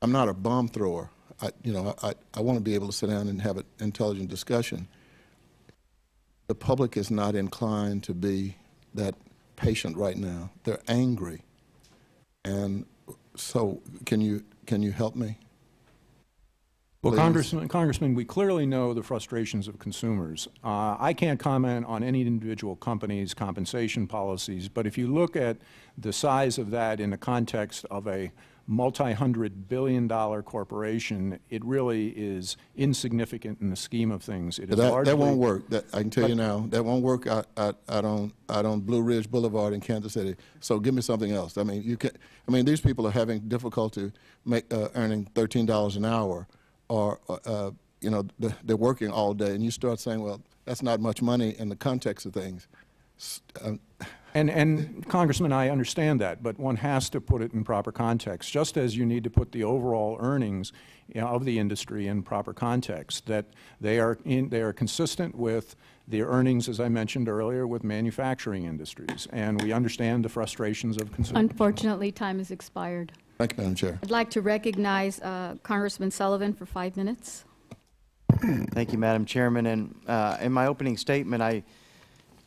not a bomb thrower. I want to be able to sit down and have an intelligent discussion. The public is not inclined to be that patient right now. They're angry. And so can you help me? Well, Congressman, we clearly know the frustrations of consumers. I can't comment on any individual company's compensation policies, but if you look at the size of that in the context of a multi-hundred-billion-dollar corporation, it really is insignificant in the scheme of things. It is that won't work. I can tell you now, that won't work out on Blue Ridge Boulevard in Kansas City. So give me something else. I mean, these people are having difficulty earning $13 an hour, or they're working all day, and you start saying, well, that's not much money in the context of things. And Congressman, I understand that, but one has to put it in proper context, just as you need to put the overall earnings of the industry in proper context, that they are consistent with the earnings, as I mentioned earlier, with manufacturing industries, and we understand the frustrations of consumers. Unfortunately, time has expired. Thank you, Madam Chair. I'd like to recognize Congressman Sullivan for 5 minutes. Thank you, Madam Chairman. And in my opening statement, I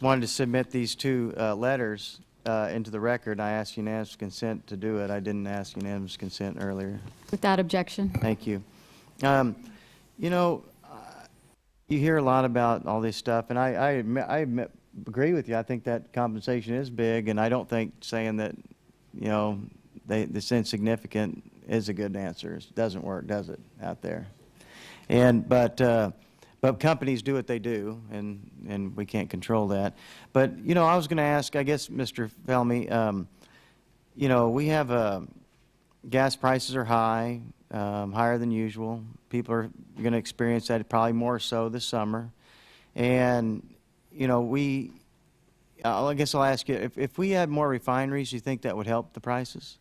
wanted to submit these two letters into the record. I asked unanimous consent to do it. I didn't ask unanimous consent earlier. Without objection. Thank you. You know, you hear a lot about all this stuff, and I agree with you. I think that compensation is big, and I don't think saying that, you know, it's insignificant is a good answer. It doesn't work, does it, out there? And but companies do what they do, and we can't control that. But you know, I was going to ask, I guess, Mr. Felmy, you know, we have gas prices are high, higher than usual. People are going to experience that probably more so this summer, and you know, I guess I'll ask you, if we had more refineries, do you think that would help the prices?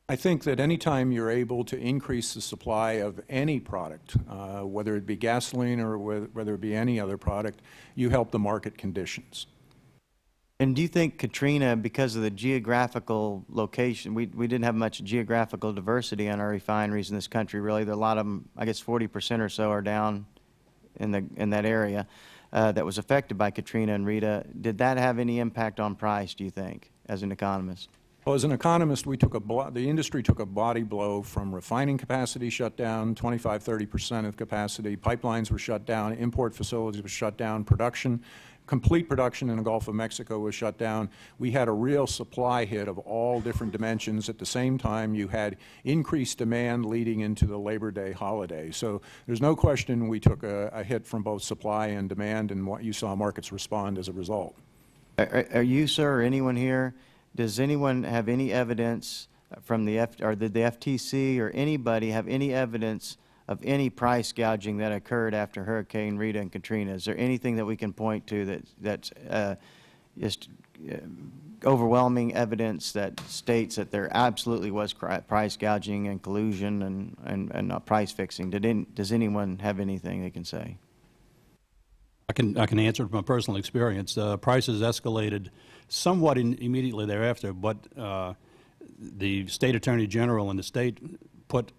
I think that any time you're able to increase the supply of any product, whether it be gasoline or whether it be any other product, you help the market conditions. And do you think Katrina, because of the geographical location, we didn't have much geographical diversity on our refineries in this country, really. There are a lot of them, I guess 40% or so are down in that area that was affected by Katrina and Rita. Did that have any impact on price, do you think, as an economist? Well, as an economist, the industry took a body blow from refining capacity shut down, 25–30% of capacity. Pipelines were shut down. Import facilities were shut down. Complete production in the Gulf of Mexico was shut down. We had a real supply hit of all different dimensions. At the same time, you had increased demand leading into the Labor Day holiday. So there's no question we took a hit from both supply and demand, and what you saw markets respond as a result. Are you, sir, or anyone here, does anyone have any evidence from or did the FTC or anybody have any evidence of any price gouging that occurred after Hurricane Rita and Katrina? Is there anything that we can point to that's just overwhelming evidence that states that there absolutely was price gouging and collusion and price fixing? Does anyone have anything they can say? I can answer from a personal experience. Prices escalated somewhat immediately thereafter, but the state attorney general in the state put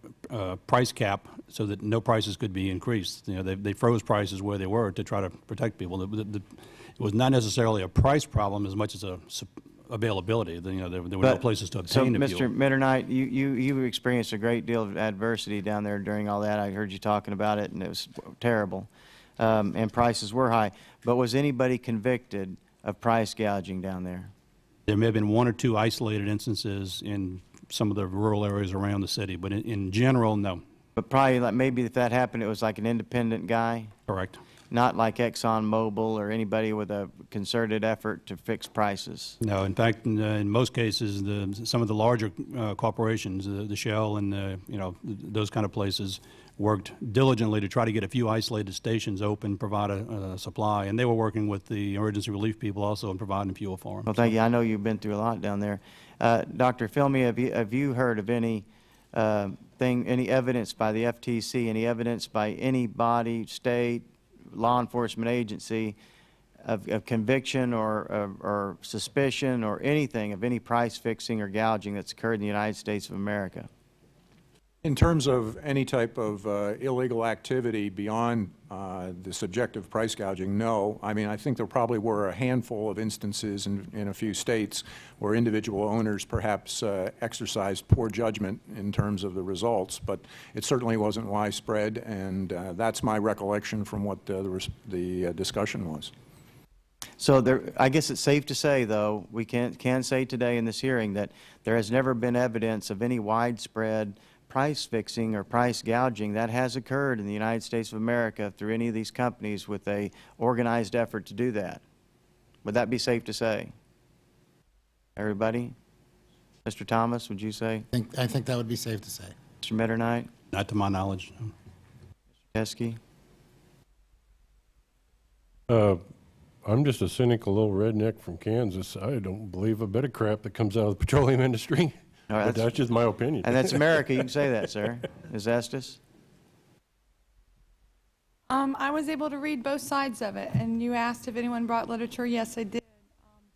price cap so that no prices could be increased. You know, they froze prices where they were to try to protect people. It was not necessarily a price problem as much as a availability. You know, there were no places to obtain the fuel. So, Mr. Metairie, you experienced a great deal of adversity down there during all that. I heard you talking about it, and it was terrible. And prices were high. But was anybody convicted of price gouging down there? There may have been one or two isolated instances in some of the rural areas around the city, but in general, no. But probably, like, maybe if that happened, it was like an independent guy? Correct. Not like ExxonMobil or anybody with a concerted effort to fix prices? No. In fact, in most cases, some of the larger corporations, the Shell and you know, those kind of places, worked diligently to try to get a few isolated stations open, provide a supply, and they were working with the emergency relief people also in providing fuel for them. Well, thank you. I know you've been through a lot down there. Dr. Felmy, have you heard of any evidence by the FTC, any evidence by any body, state, law enforcement agency of conviction or suspicion or anything of any price fixing or gouging that's occurred in the United States of America? In terms of any type of illegal activity beyond the subjective price gouging, no. I mean, I think there probably were a handful of instances in a few states where individual owners perhaps exercised poor judgment in terms of the results, but it certainly wasn't widespread, and that's my recollection from what the discussion was. So I guess it's safe to say, though, we can say today in this hearing that there has never been evidence of any widespread price fixing or price gouging that has occurred in the United States of America through any of these companies with a organized effort to do that. Would that be safe to say? Everybody? Mr. Thomas, would you say? I think that would be safe to say. Mr. Metairie? Not to my knowledge. Mr. Teske? I'm just a cynical little redneck from Kansas. I don't believe a bit of crap that comes out of the petroleum industry. All right, but that's just my opinion. And that's America. You can say that, sir. Ms. Estes? I was able to read both sides of it, and you asked if anyone brought literature. Yes, I did,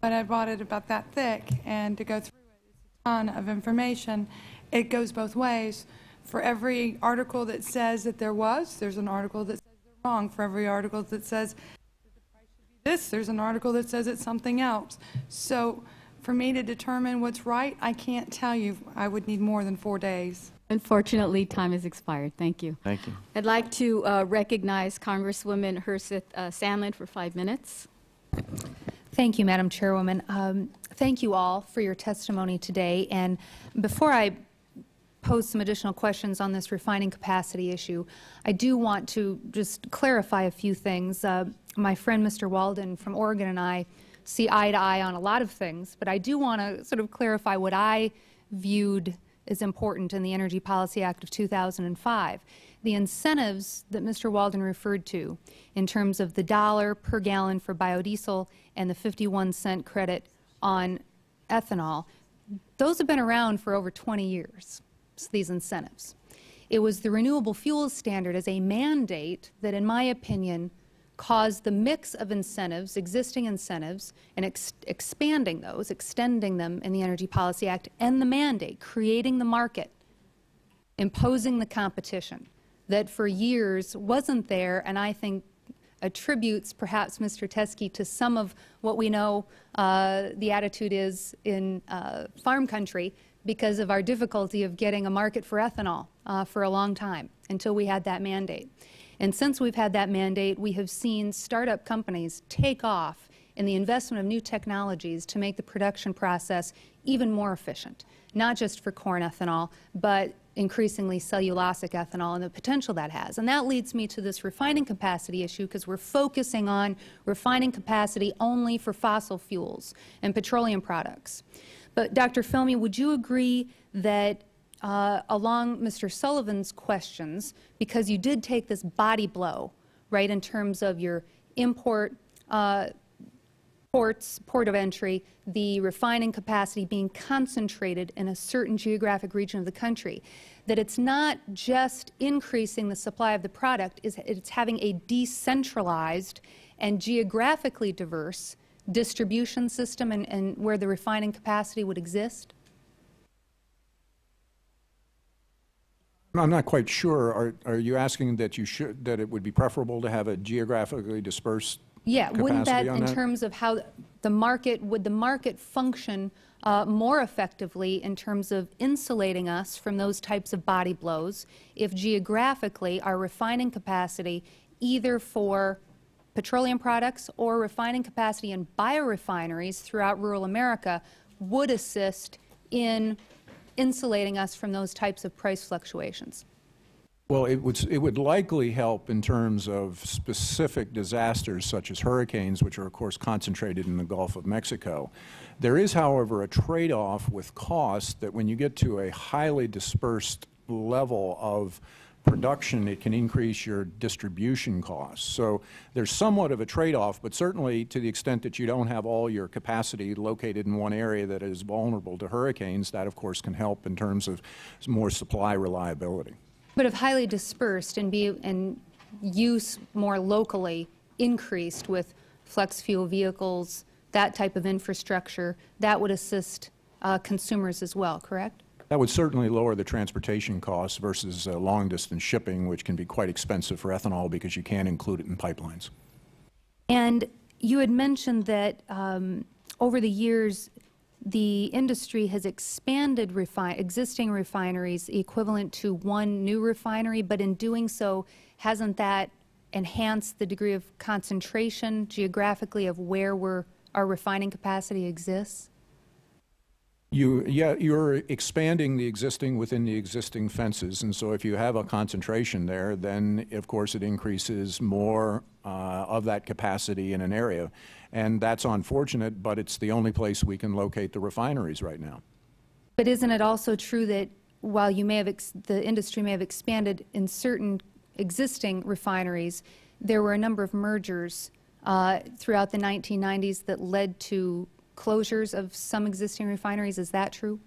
but I brought it about that thick, and to go through it, it's a ton of information. It goes both ways. For every article that says that there's an article that says wrong. For every article that says the price should be this, there's an article that says it's something else. So for me to determine what's right, I can't tell you. I would need more than 4 days. Unfortunately, time has expired. Thank you. Thank you. I'd like to recognize Congresswoman Herseth Sandlin for 5 minutes. Thank you, Madam Chairwoman. Thank you all for your testimony today. And before I pose some additional questions on this refining capacity issue, I do want to just clarify a few things. My friend Mr. Walden from Oregon and I see eye to eye on a lot of things, but I do want to sort of clarify what I viewed as important in the Energy Policy Act of 2005. The incentives that Mr. Walden referred to in terms of the $1 per gallon for biodiesel and the 51-cent credit on ethanol, those have been around for over 20 years, these incentives. It was the Renewable Fuels Standard as a mandate that, in my opinion, caused the mix of incentives, existing incentives, and expanding those, extending them in the Energy Policy Act, and the mandate, creating the market, imposing the competition that for years wasn't there, and I think attributes perhaps, Mr. Teske, to some of what we know the attitude is in farm country because of our difficulty of getting a market for ethanol for a long time until we had that mandate. And since we've had that mandate, we have seen startup companies take off in the investment of new technologies to make the production process even more efficient, not just for corn ethanol, but increasingly cellulosic ethanol and the potential that has. And that leads me to this refining capacity issue, because we're focusing on refining capacity only for fossil fuels and petroleum products. But Dr. Felmy, would you agree that along Mr. Sullivan's questions, because you did take this body blow, right, in terms of your import port of entry, the refining capacity being concentrated in a certain geographic region of the country, that it's not just increasing the supply of the product, it's having a decentralized and geographically diverse distribution system and where the refining capacity would exist? I'm not quite sure. Are you asking that that it would be preferable to have a geographically dispersed capacity? Wouldn't that, in that? terms of how the market, would the market function more effectively in terms of insulating us from those types of body blows if geographically our refining capacity, either for petroleum products or refining capacity in biorefineries throughout rural America, would assist in insulating us from those types of price fluctuations? Well, it would likely help in terms of specific disasters such as hurricanes, which are, of course, concentrated in the Gulf of Mexico. There is, however, a trade-off with cost that when you get to a highly dispersed level of production, it can increase your distribution costs. So there's somewhat of a trade-off, but certainly to the extent that you don't have all your capacity located in one area that is vulnerable to hurricanes, that, of course, can help in terms of more supply reliability. But if highly dispersed and use more locally increased with flex fuel vehicles, that type of infrastructure, that would assist consumers as well, correct? That would certainly lower the transportation costs versus long-distance shipping, which can be quite expensive for ethanol because you can't include it in pipelines. And you had mentioned that over the years, the industry has expanded existing refineries equivalent to one new refinery, but in doing so, hasn't that enhanced the degree of concentration geographically of where our refining capacity exists? You're expanding the existing within the existing fences, and so if you have a concentration there, then of course it increases more of that capacity in an area. And that's unfortunate, but it's the only place we can locate the refineries right now. But isn't it also true that while you may have the industry may have expanded in certain existing refineries, there were a number of mergers throughout the 1990s that led to closures of some existing refineries? Is that true?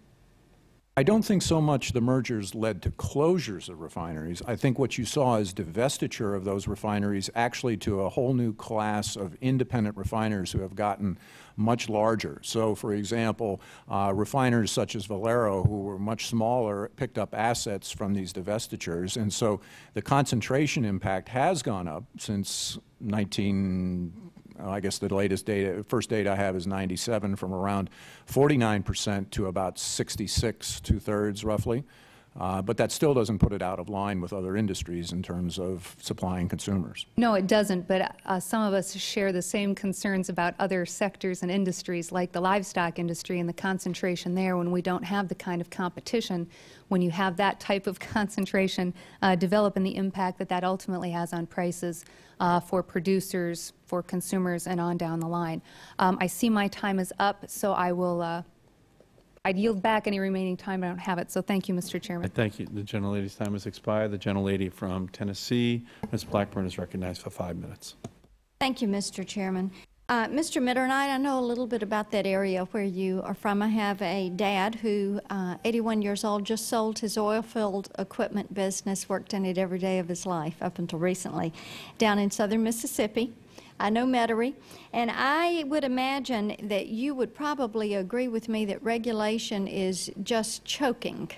I don't think so much the mergers led to closures of refineries. I think what you saw is divestiture of those refineries actually to a whole new class of independent refiners who have gotten much larger. So, for example, refiners such as Valero, who were much smaller, picked up assets from these divestitures. And so the concentration impact has gone up since I guess the latest data, first data I have is 97, from around 49% to about 66, 2/3 roughly. But that still doesn't put it out of line with other industries in terms of supplying consumers. No, it doesn't, but some of us share the same concerns about other sectors and industries like the livestock industry and the concentration there when we don't have the kind of competition. When you have that type of concentration develop and the impact that that ultimately has on prices for producers, for consumers, and on down the line. I see my time is up, so I will I'd yield back any remaining time. I don't have it, so thank you, Mr. Chairman. Thank you. The gentlelady's time has expired. The gentlelady from Tennessee, Ms. Blackburn, is recognized for 5 minutes. Thank you, Mr. Chairman. Mr. Metairie, I know a little bit about that area where you are from. I have a dad who, 81 years old, just sold his oil field equipment business, worked in it every day of his life up until recently, down in southern Mississippi. I know Metairie, and I would imagine that you would probably agree with me that regulation is just choking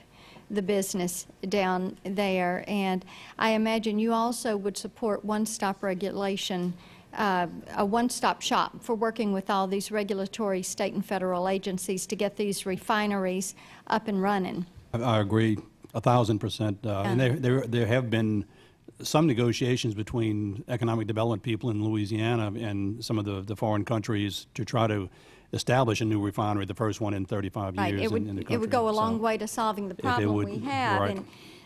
the business down there, and I imagine you also would support one-stop regulation, a one-stop shop for working with all these regulatory state and federal agencies to get these refineries up and running. I agree 1,000%. And there have been some negotiations between economic development people in Louisiana and some of the foreign countries to try to establish a new refinery, the first one in 35 years in the country. It would go a long way to solving the problem we have. Right. And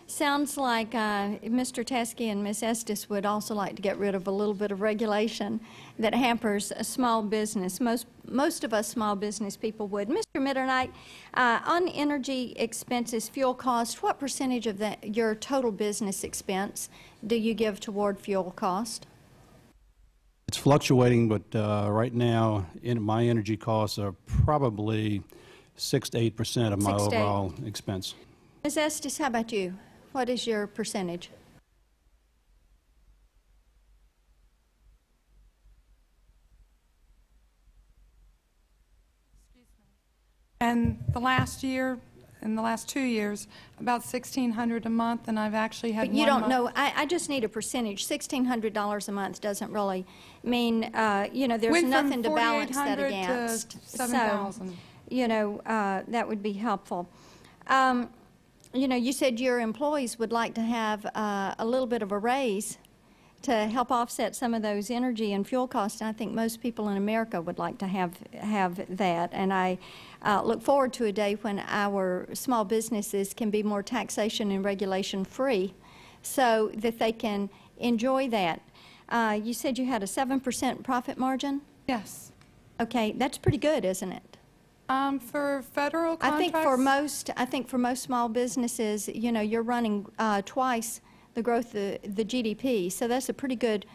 sounds like Mr. Teske and Ms. Estes would also like to get rid of a little bit of regulation that hampers a small business. Most of us small business people would. Mr. Metairie, on energy expenses, fuel cost, what percentage of your total business expense do you give toward fuel cost? It's fluctuating, but right now my energy costs are probably 6 to 8% of my overall expense. Ms. Estes, how about you? What is your percentage? And the last year, in the last 2 years, about $1,600 a month, and I've actually had. But you don't know. I just need a percentage. $1,600 a month doesn't really mean. You know, there's nothing to balance that against. To 7,000. So, you know, that would be helpful. You know, you said your employees would like to have a little bit of a raise to help offset some of those energy and fuel costs. And I think most people in America would like to have that. And I look forward to a day when our small businesses can be more taxation and regulation free so that they can enjoy that. You said you had a 7% profit margin? Yes. Okay, that's pretty good, isn't it? For federal contracts? I think for most small businesses, you know, you're running twice the growth of the GDP, so that's a pretty good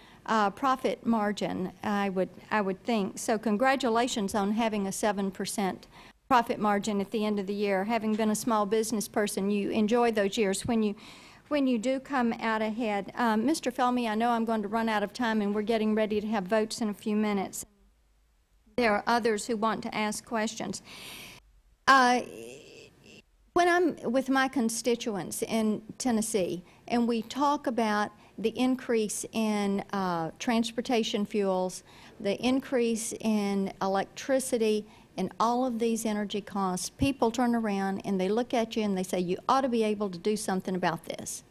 profit margin, I would think. So congratulations on having a 7% profit margin at the end of the year. Having been a small business person, you enjoy those years when you do come out ahead. Mr. Felmy, I know I'm going to run out of time, and we're getting ready to have votes in a few minutes. There are others who want to ask questions. When I'm with my constituents in Tennessee and we talk about the increase in transportation fuels, the increase in electricity, and all of these energy costs, people turn around and they look at you and they say, you ought to be able to do something about this.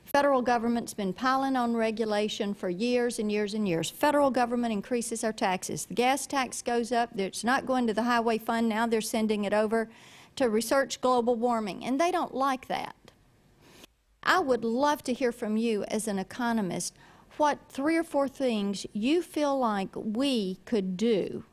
Federal government's been piling on regulation for years and years and years. Federal government increases our taxes. The gas tax goes up. It's not going to the highway fund. Now they're sending it over to research global warming, and they don't like that. I would love to hear from you as an economist what 3 or 4 things you feel like we could do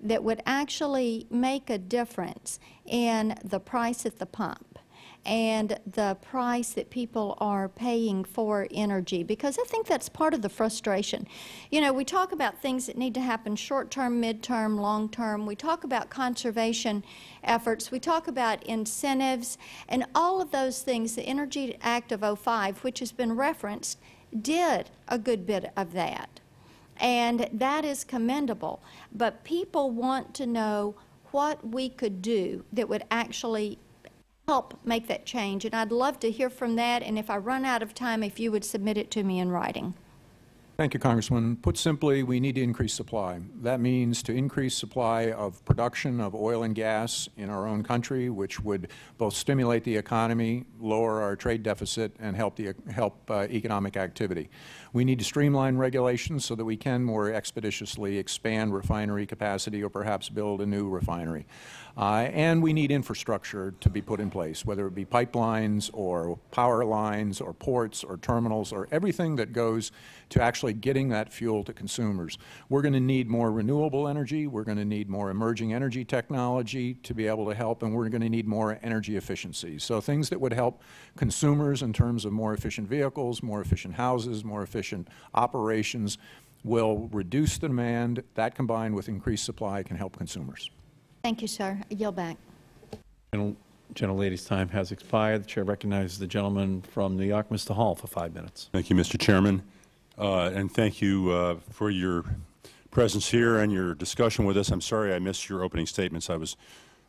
that would actually make a difference in the price at the pump. and the price that people are paying for energy, because I think that's part of the frustration. You know, we talk about things that need to happen short-term, mid-term, long-term. We talk about conservation efforts. We talk about incentives, and all of those things. The Energy Act of '05, which has been referenced, did a good bit of that, and that is commendable. But people want to know what we could do that would actually help make that change, and I'd love to hear from that, and if I run out of time, if you would submit it to me in writing. Thank you, Congressman. Put simply, we need to increase supply. That means to increase supply of production of oil and gas in our own country, which would both stimulate the economy, lower our trade deficit, and help economic activity. We need to streamline regulations so that we can more expeditiously expand refinery capacity or perhaps build a new refinery. And we need infrastructure to be put in place, whether it be pipelines or power lines or ports or terminals or everything that goes to actually getting that fuel to consumers. We're going to need more renewable energy. We're going to need more emerging energy technology to be able to help, and we're going to need more energy efficiency. So things that would help consumers in terms of more efficient vehicles, more efficient houses, more efficient operations will reduce the demand. That combined with increased supply can help consumers. Thank you, sir. I yield back. Gentlelady's time has expired. The Chair recognizes the gentleman from New York, Mr. Hall, for 5 minutes. Thank you, Mr. Chairman, and thank you for your presence here and your discussion with us. I'm sorry I missed your opening statements. I was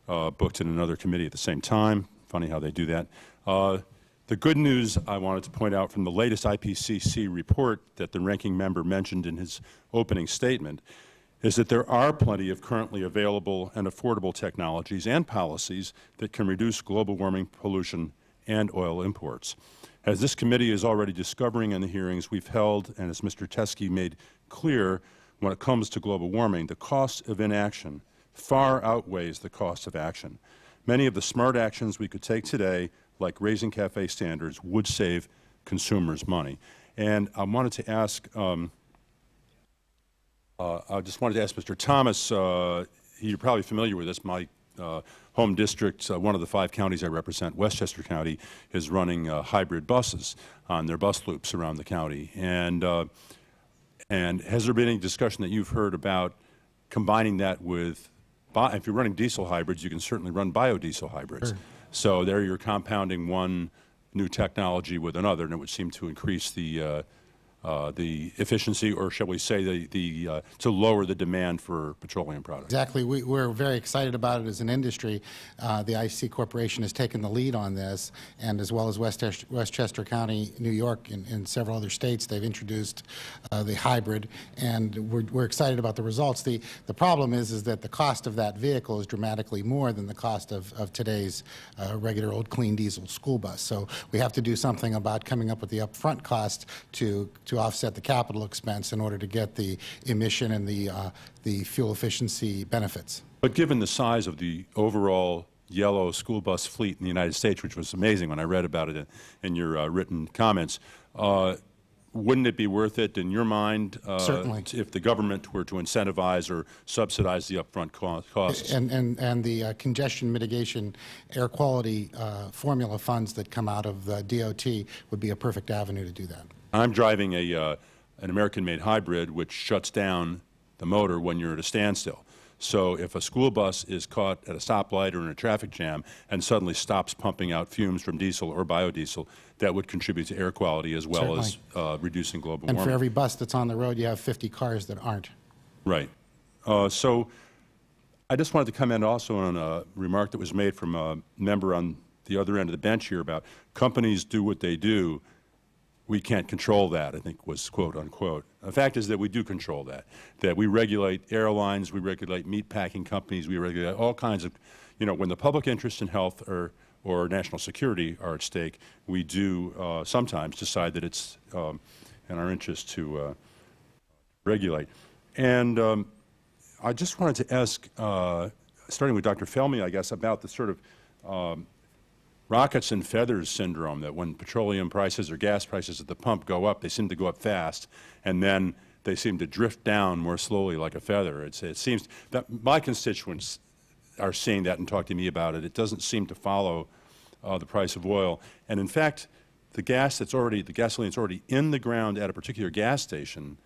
booked in another committee at the same time. Funny how they do that. The good news I wanted to point out from the latest IPCC report that the ranking member mentioned in his opening statement is that there are plenty of currently available and affordable technologies and policies that can reduce global warming, pollution, and oil imports. As this committee is already discovering in the hearings we've held, and as Mr. Teske made clear, when it comes to global warming, the cost of inaction far outweighs the cost of action. Many of the smart actions we could take today, like raising CAFE standards, would save consumers money. And I wanted to ask I just wanted to ask Mr. Thomas, you're probably familiar with this, my home district, one of the 5 counties I represent, Westchester County, is running hybrid buses on their bus loops around the county. And has there been any discussion that you've heard about combining that with, if you're running diesel hybrids, you can certainly run biodiesel hybrids. Sure. So there you're compounding one new technology with another, and it would seem to increase the efficiency, or shall we say, to lower the demand for petroleum products. Exactly. We're very excited about it as an industry. The IC Corporation has taken the lead on this, and as well as Westchester County, New York, and several other states, they've introduced the hybrid, and we're excited about the results. The problem is that the cost of that vehicle is dramatically more than the cost of today's regular old clean diesel school bus. So we have to do something about coming up with the upfront cost to offset the capital expense in order to get the emission and the fuel efficiency benefits. But given the size of the overall yellow school bus fleet in the United States, which was amazing when I read about it in your written comments, wouldn't it be worth it in your mind if the government were to incentivize or subsidize the upfront costs? And the congestion mitigation air quality formula funds that come out of the DOT would be a perfect avenue to do that. I'm driving an American-made hybrid which shuts down the motor when you're at a standstill. So if a school bus is caught at a stoplight or in a traffic jam and suddenly stops pumping out fumes from diesel or biodiesel, that would contribute to air quality as well as reducing global warming. And for every bus that's on the road, you have 50 cars that aren't. Right. So I just wanted to comment also on a remark that was made from a member on the other end of the bench here about companies do what they do. We can't control that, I think was quote unquote. The fact is that we do control that we regulate airlines, we regulate meat packing companies, we regulate all kinds of, when the public interest in health or national security are at stake, we do sometimes decide that it's in our interest to regulate. And I just wanted to ask, starting with Dr. Felmy, I guess, about the sort of rockets and feathers syndrome, that when petroleum prices or gas prices at the pump go up, they seem to go up fast, and then they seem to drift down more slowly like a feather. It seems that my constituents are seeing that and talk to me about it. It doesn't seem to follow the price of oil. And in fact, the gasoline that's already in the ground at a particular gas station,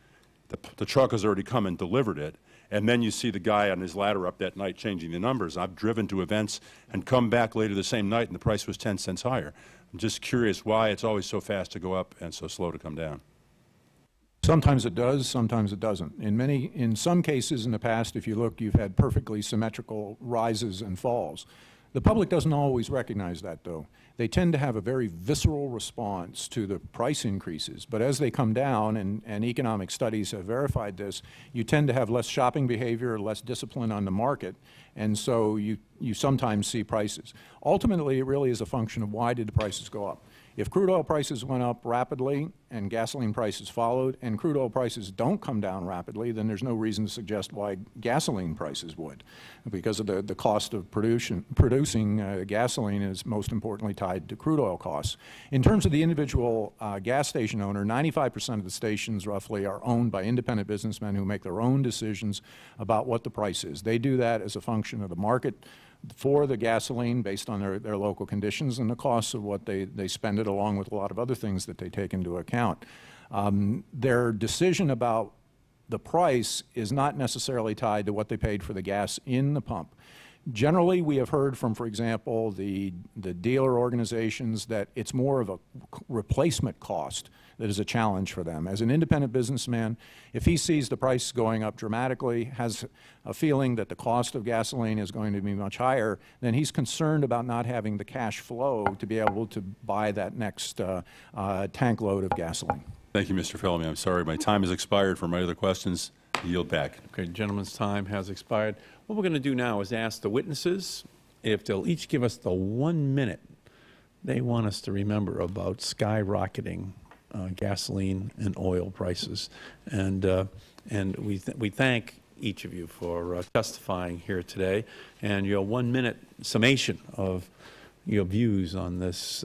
the truck has already come and delivered it, and then you see the guy on his ladder up that night changing the numbers. I've driven to events and come back later the same night and the price was 10 cents higher. I'm just curious why it's always so fast to go up and so slow to come down. Sometimes it does, sometimes it doesn't. In some cases in the past, if you look, you've had perfectly symmetrical rises and falls. The public doesn't always recognize that, though. They tend to have a very visceral response to the price increases, but as they come down, and economic studies have verified this, you tend to have less shopping behavior, less discipline on the market, and so you sometimes see prices. Ultimately, it really is a function of why did the prices go up. If crude oil prices went up rapidly and gasoline prices followed, and crude oil prices don't come down rapidly, then there's no reason to suggest why gasoline prices would, because of the cost of producing gasoline is most importantly tied to crude oil costs. In terms of the individual gas station owner, 95% of the stations roughly are owned by independent businessmen who make their own decisions about what the price is. They do that as a function of the market for the gasoline based on their local conditions and the costs of what they spend it, along with a lot of other things that they take into account. Their decision about the price is not necessarily tied to what they paid for the gas in the pump. Generally, we have heard from, for example, the dealer organizations that it's more of a replacement cost that is a challenge for them. As an independent businessman, if he sees the price going up dramatically, has a feeling that the cost of gasoline is going to be much higher, then he's concerned about not having the cash flow to be able to buy that next tank load of gasoline. Thank you, Mr. Fellamy. I'm sorry, my time has expired for my other questions. I yield back. Okay, gentleman's time has expired. What we're going to do now is ask the witnesses if they'll each give us the 1 minute they want us to remember about skyrocketing gasoline and oil prices. And we thank each of you for testifying here today, and your 1 minute summation of your views on this